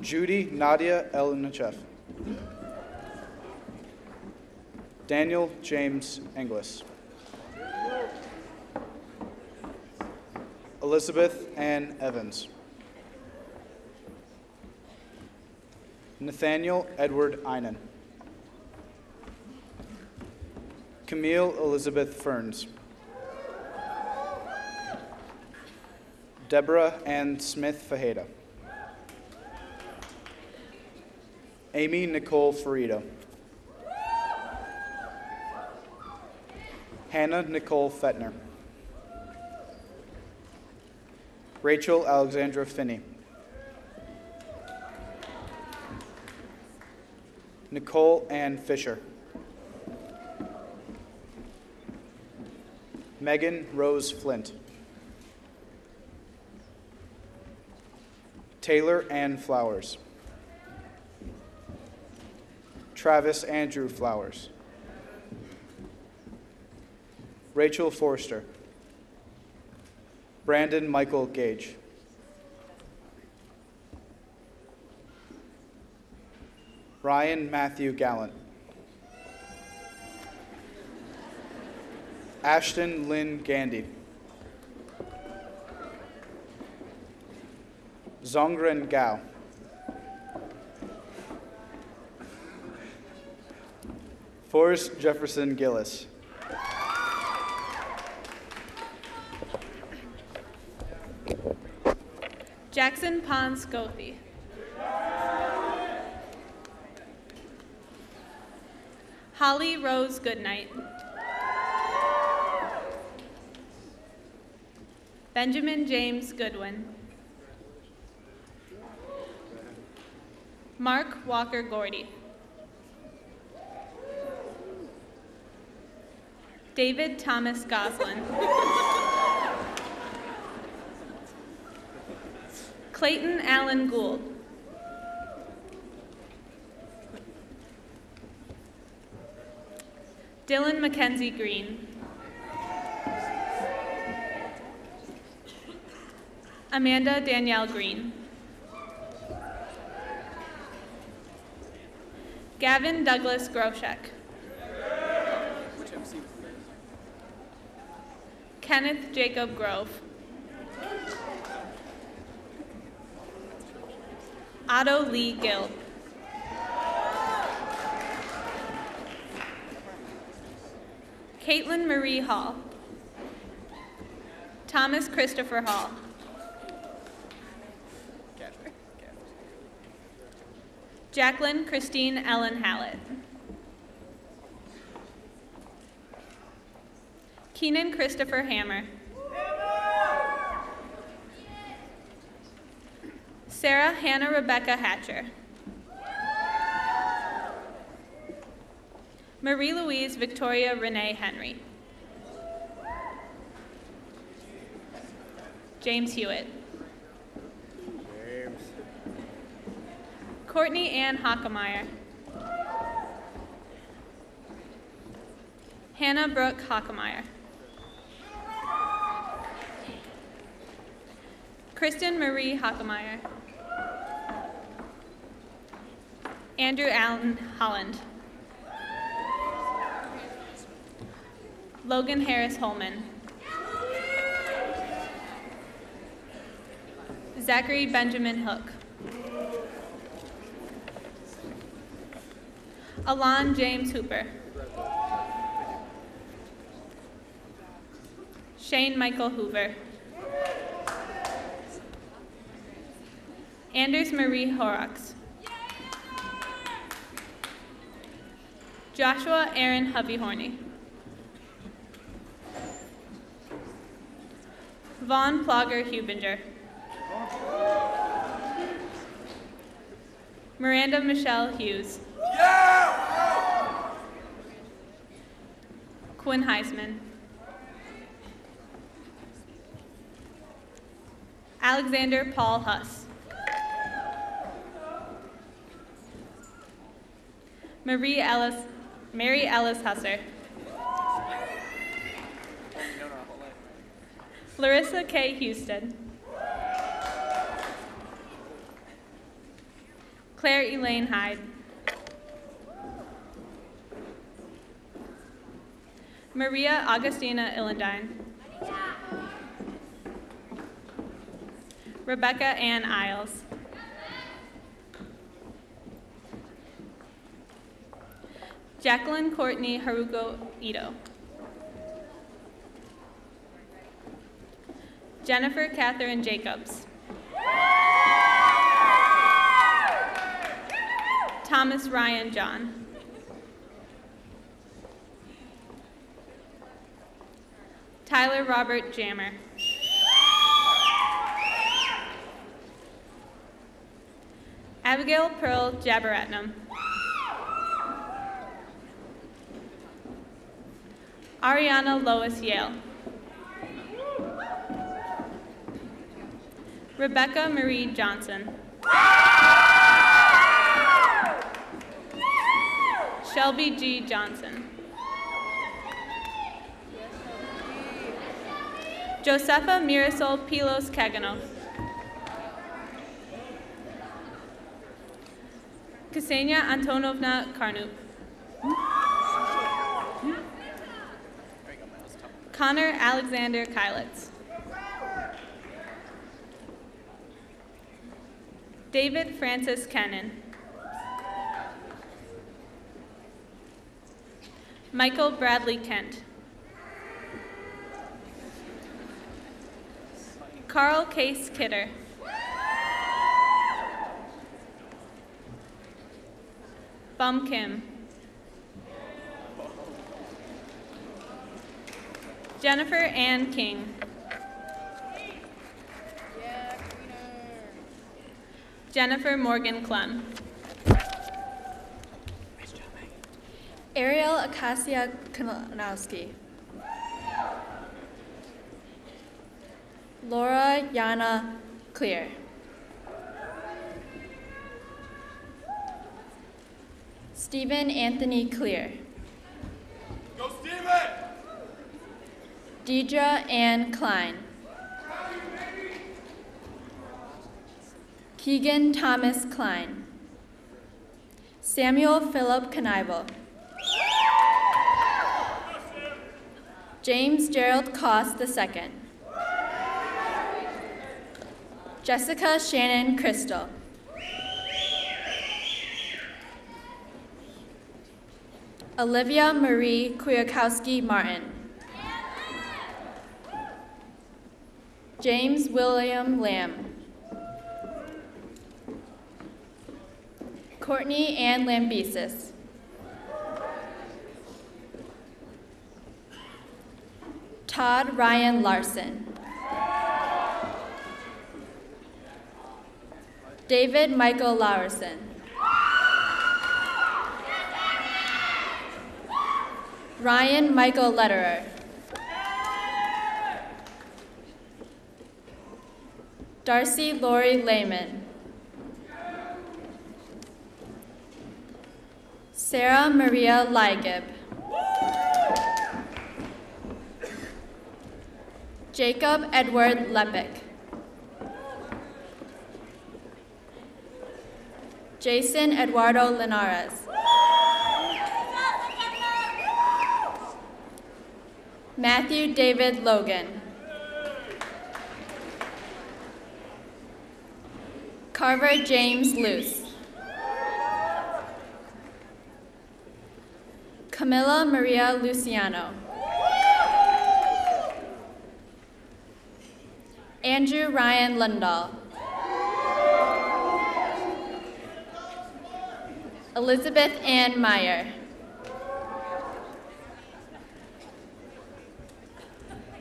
Judy Nadia Elnachev. Daniel James Inglis. Elizabeth Ann Evans. Nathaniel Edward Einan. Camille Elizabeth Ferns. Deborah Ann Smith Fajeda. Amy Nicole Ferrito. Hannah Nicole Fettner. Rachel Alexandra Finney. Nicole Ann Fisher. Megan Rose Flint. Taylor Ann Flowers. Travis Andrew Flowers. Rachel Forster. Brandon Michael Gage. Ryan Matthew Gallant. Ashton Lynn Gandy. Zongren Gao. Forrest Jefferson Gillis. Jackson Pons Gothi. Holly Rose Goodnight. Benjamin James Goodwin. Mark Walker Gordy. David Thomas Goslin. Clayton Allen Gould. Dylan Mackenzie Green. Amanda Danielle Green. Gavin Douglas Groshek. Kenneth Jacob Grove. Otto Lee Gill. Caitlin Marie Hall. Thomas Christopher Hall. Jacqueline Christine Ellen Hallett. Keenan Christopher Hammer. Sarah Hannah Rebecca Hatcher. Marie Louise Victoria Renee Henry. James Hewitt. Courtney Ann Hockemeyer. Hannah Brooke Hockemeyer. Kristen Marie Hockemeyer. Andrew Allen Holland. Logan Harris Holman. Zachary Benjamin Hook. Alon James Hooper. Shane Michael Hoover. Anders Marie Horrocks. Joshua Aaron Hovey-Horney. Vaughn Plogger Hubinger. Miranda Michelle Hughes. Quinn Heisman. Alexander Paul Huss. Mary Ellis Husser. Larissa K. Houston. Claire Elaine Hyde. Maria Augustina Illendine. Rebecca Ann Isles. Jacqueline Courtney Haruko Ito. Jennifer Catherine Jacobs. Thomas Ryan John. Tyler Robert Jammer. Abigail Pearl Jabaratnam. Ariana Lois Yale. Rebecca Marie Johnson. Shelby G. Johnson. Josefa Mirasol Pilos Kaganov. Ksenia Antonovna Karnup. Connor Alexander Kylitz. David Francis Kennan. Michael Bradley Kent. Carl Case Kidder. Bum Kim. Jennifer Ann King. Jennifer Morgan Clem. Ariel Acacia Kanowski. Laura Yana Clear. Stephen Anthony Clear. Go Stephen! Deidre Ann Klein. Keegan Thomas Klein. Samuel Philip Knievel. James Gerald Cost II. Jessica Shannon Crystal. Olivia Marie Kwiatkowski Martin. James William Lamb. Courtney Ann Lambesis. Todd Ryan Larson. David Michael Laurson. Ryan Michael Lederer. Darcy Lori Lehman. Sarah Maria Ligib. Jacob Edward Lepick. Jason Eduardo Linares. Matthew David Logan. Carver James Luce. Camilla Maria Luciano. Andrew Ryan Lundahl. Elizabeth Ann Meyer.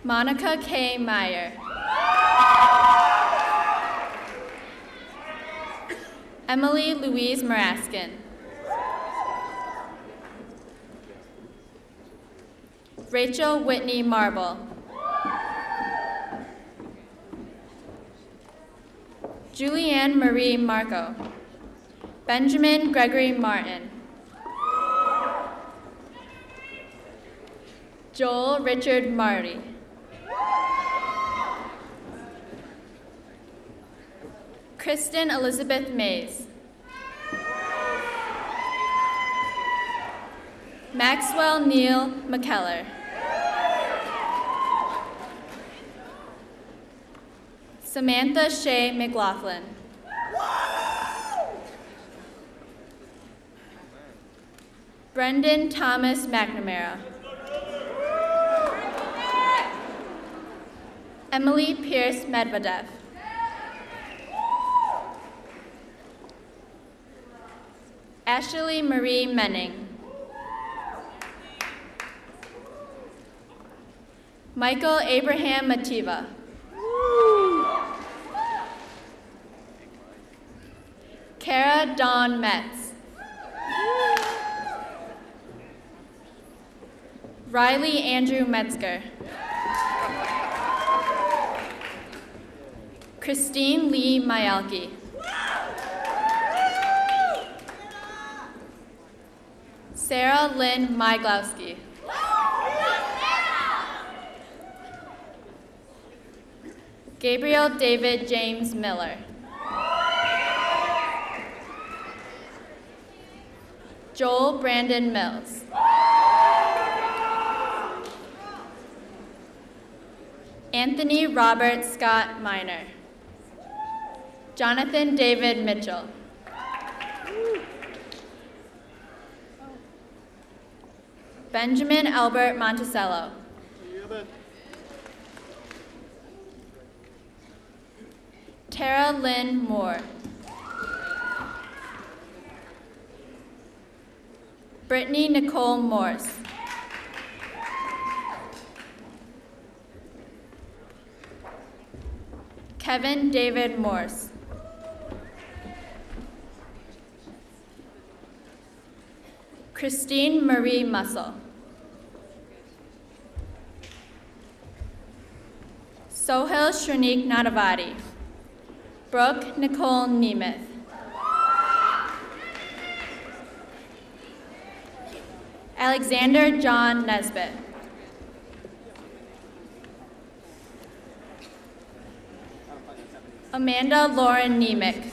Monica K. Meyer. Emily Louise Maraskin. Rachel Whitney Marble. Julianne Marie Marco. Benjamin Gregory Martin. Joel Richard Marty. Kristen Elizabeth Mays. Maxwell Neil McKellar. Samantha Shea McLaughlin. Brendan Thomas McNamara. Emily Pierce Medvedev. Ashley Marie Menning. Michael Abraham Mativa. Kara Dawn Metz. Riley Andrew Metzger. Christine Lee Myalki. Sarah Lynn Myglowski. Gabriel David James Miller. Joel Brandon Mills. Anthony Robert Scott Minor. Jonathan David Mitchell. Benjamin Albert Monticello. Tara Lynn Moore. Brittany Nicole Morse. Kevin David Morse. Christine Marie Mussel. Sohail Shrenik Nadavadi. Brooke Nicole Nemeth. Alexander John Nesbitt. Amanda Lauren Nemick.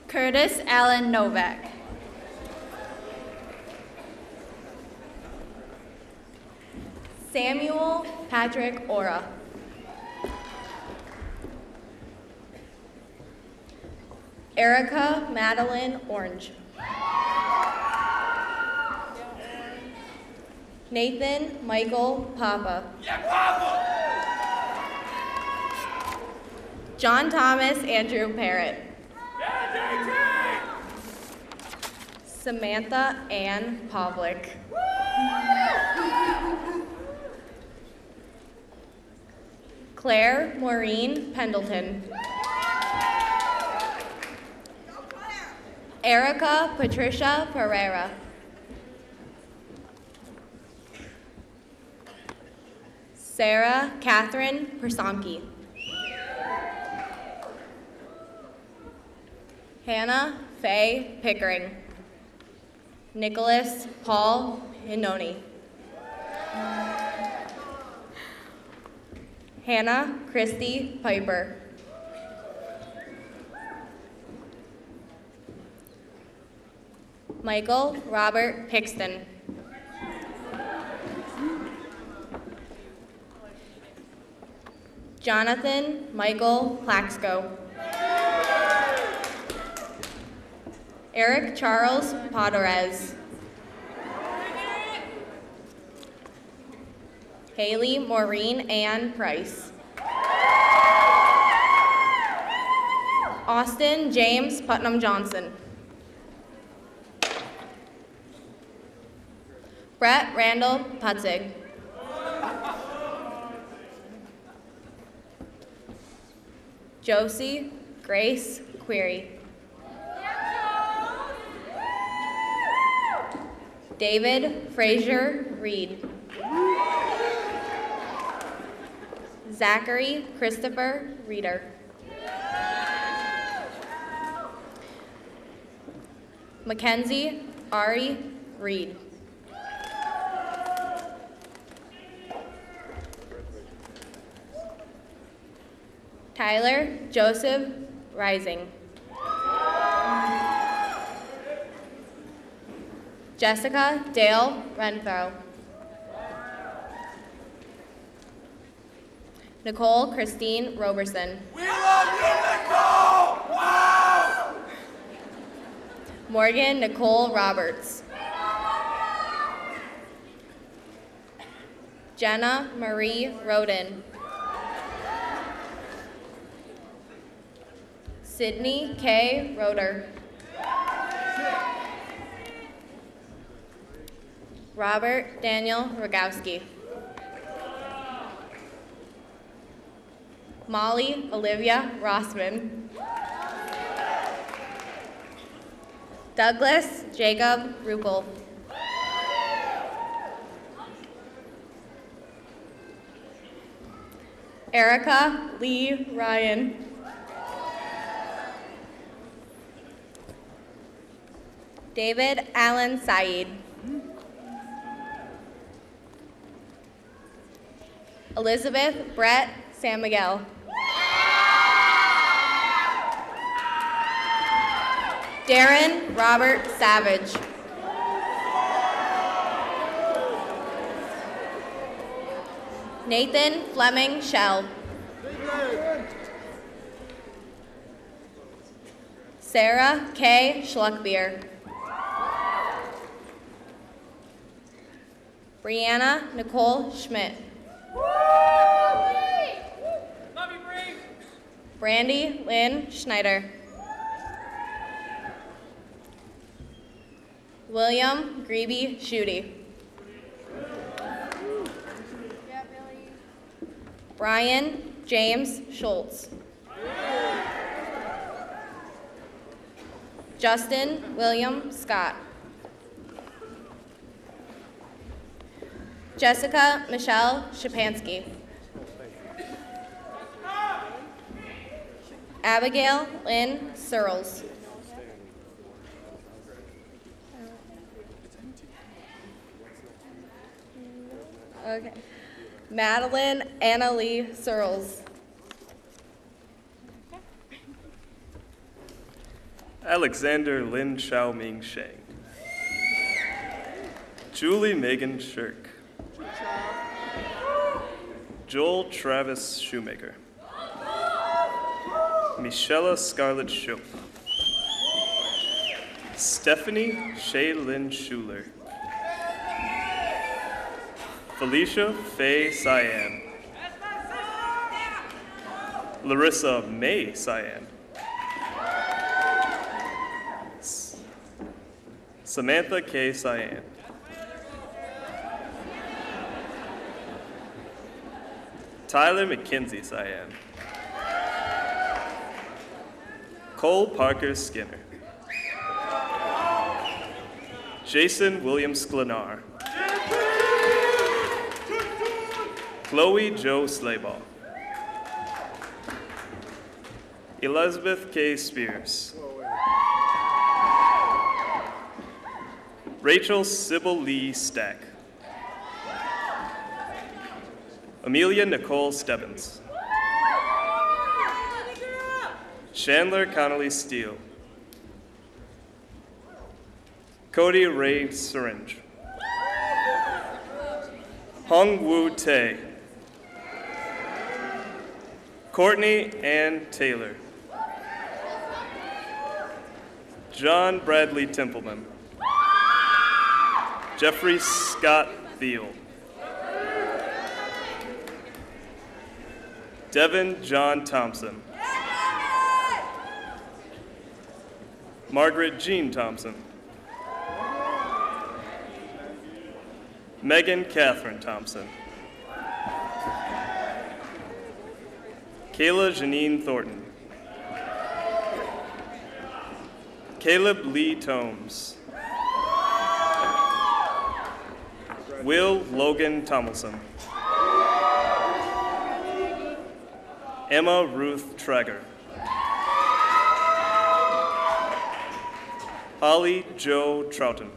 Curtis Allen Novak. Samuel Patrick Ora. Erica Madeline Orange. Nathan Michael Papa. Yeah, Papa! John Thomas Andrew Parrott. Samantha Ann Pavlik. Claire Maureen Pendleton. Erica Patricia Pereira. Sarah Catherine Persomke. Hannah Faye Pickering. Nicholas Paul Hinoni. Hannah Christy Piper. Michael Robert Pixton. Jonathan Michael Plaxco. Eric Charles Poderez. Haley Maureen Ann Price. Austin James Putnam Johnson. Brett Randall Putzig. Josie Grace Query. David Frazier Reed. Zachary Christopher Reeder. Mackenzie Ari Reed. Tyler Joseph Rising. Jessica Dale Renfro. Nicole Christine Roberson. We love you, Nicole! Wow! Morgan Nicole Roberts. Jenna Marie Roden. Sydney K. Roeder. Robert Daniel Rogowski. Molly Olivia Rossman. Douglas Jacob Ruppel. Erica Lee Ryan. David Allen Saeed. Elizabeth Brett San Miguel. Darren Robert Savage. Nathan Fleming Shell. Sarah K. Schluckbier. Brianna Nicole Schmidt. Brandy Lynn Schneider. William Greeby Schutte. Brian James Schultz. Justin William Scott. Jessica Michelle Shapansky. Abigail Lynn Searles. Okay. Madeline Annalie Searles. Alexander Lin Xiaoming Sheng. Julie Megan Shirk. Joel Travis Shoemaker. Michelle Scarlett Schopp. Stephanie Shaylin Schuler. Felicia Faye Cyan. Larissa May Cyan. Samantha K. Cyan. Tyler McKenzie Cyan. Cole Parker Skinner. Jason William Sklenar. Chloe Joe Slayball. Elizabeth K. Spears. Rachel Sybil Lee Stack. Amelia Nicole Stebbins. Chandler Connolly Steele. Cody Ray Syringe. Hung Woo Tae. Courtney Ann Taylor. John Bradley Templeman. Jeffrey Scott Thiel. Devin John Thompson. Margaret Jean Thompson. Megan Catherine Thompson. Kayla Janine Thornton. Caleb Lee Tomes. Will Logan Tomlinson. Emma Ruth Traeger. Holly Joe Troughton.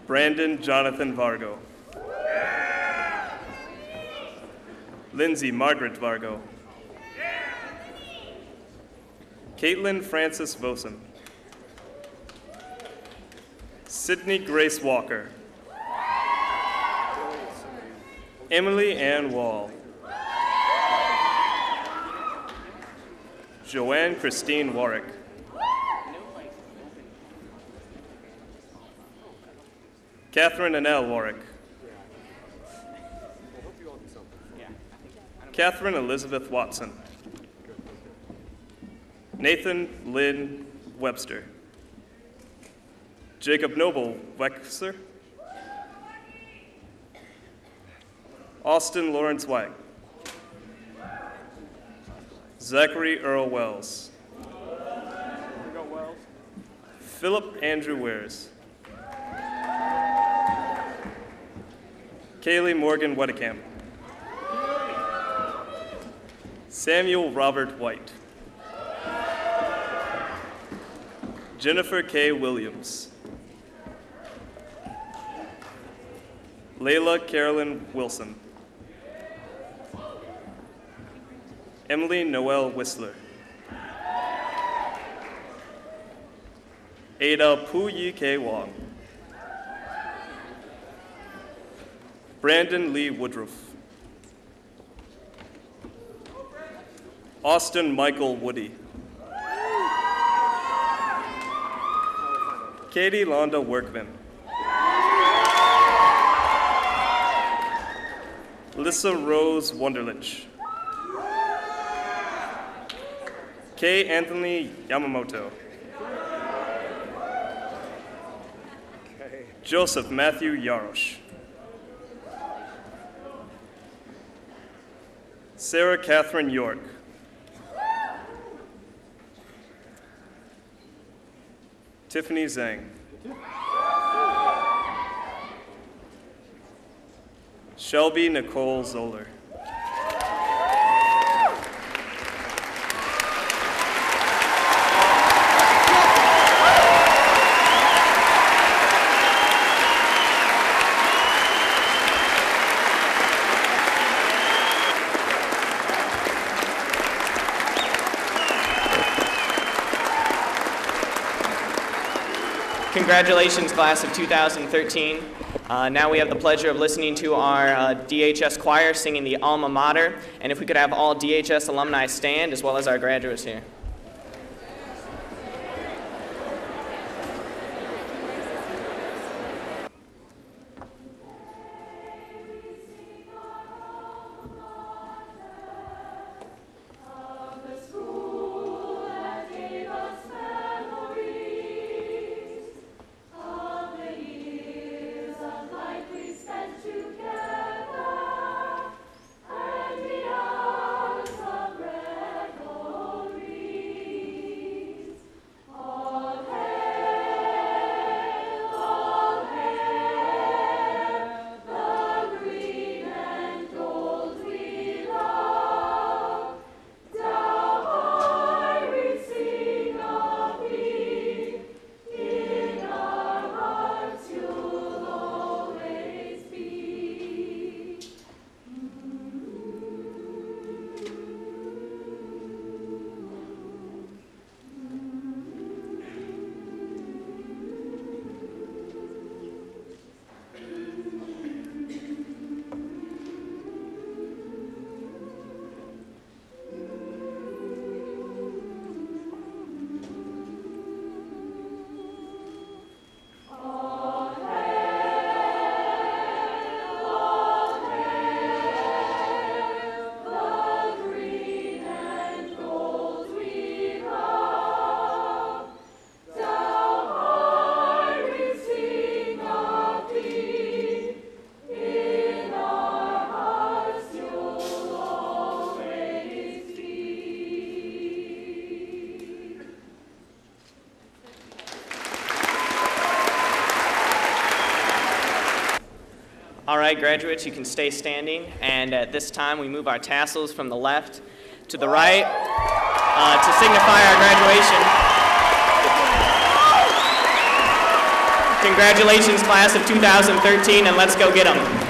Brandon Jonathan Vargo. Lindsay Margaret Vargo. Caitlin Frances Vosen. Sydney Grace Walker. Emily Ann Wall. Joanne Christine Warwick. Catherine Annelle Warwick. Catherine Elizabeth Watson. Nathan Lynn Webster. Jacob Noble Wexler. Austin Lawrence White. Zachary Earl Wells. Philip Andrew Wares. Kaylee Morgan Wedekamp. Samuel Robert White. Jennifer K. Williams. Layla Carolyn Wilson. Emily Noel Whistler. Ada Pu-Yi K. Wong. Brandon Lee Woodruff. Austin Michael Woody. Katie Londa Workman. Lissa Rose Wunderlich. K. Anthony Yamamoto. Joseph Matthew Yarosh. Sarah Catherine York. Tiffany Zhang. Shelby Nicole Zoller. Congratulations, class of 2013. Now we have the pleasure of listening to our DHS choir singing the Alma Mater. And if we could have all DHS alumni stand, as well as our graduates here. Together, and the hours of revelry. All right, graduates, you can stay standing. And at this time, we move our tassels from the left to the right to signify our graduation. Congratulations, class of 2013, and let's go get them.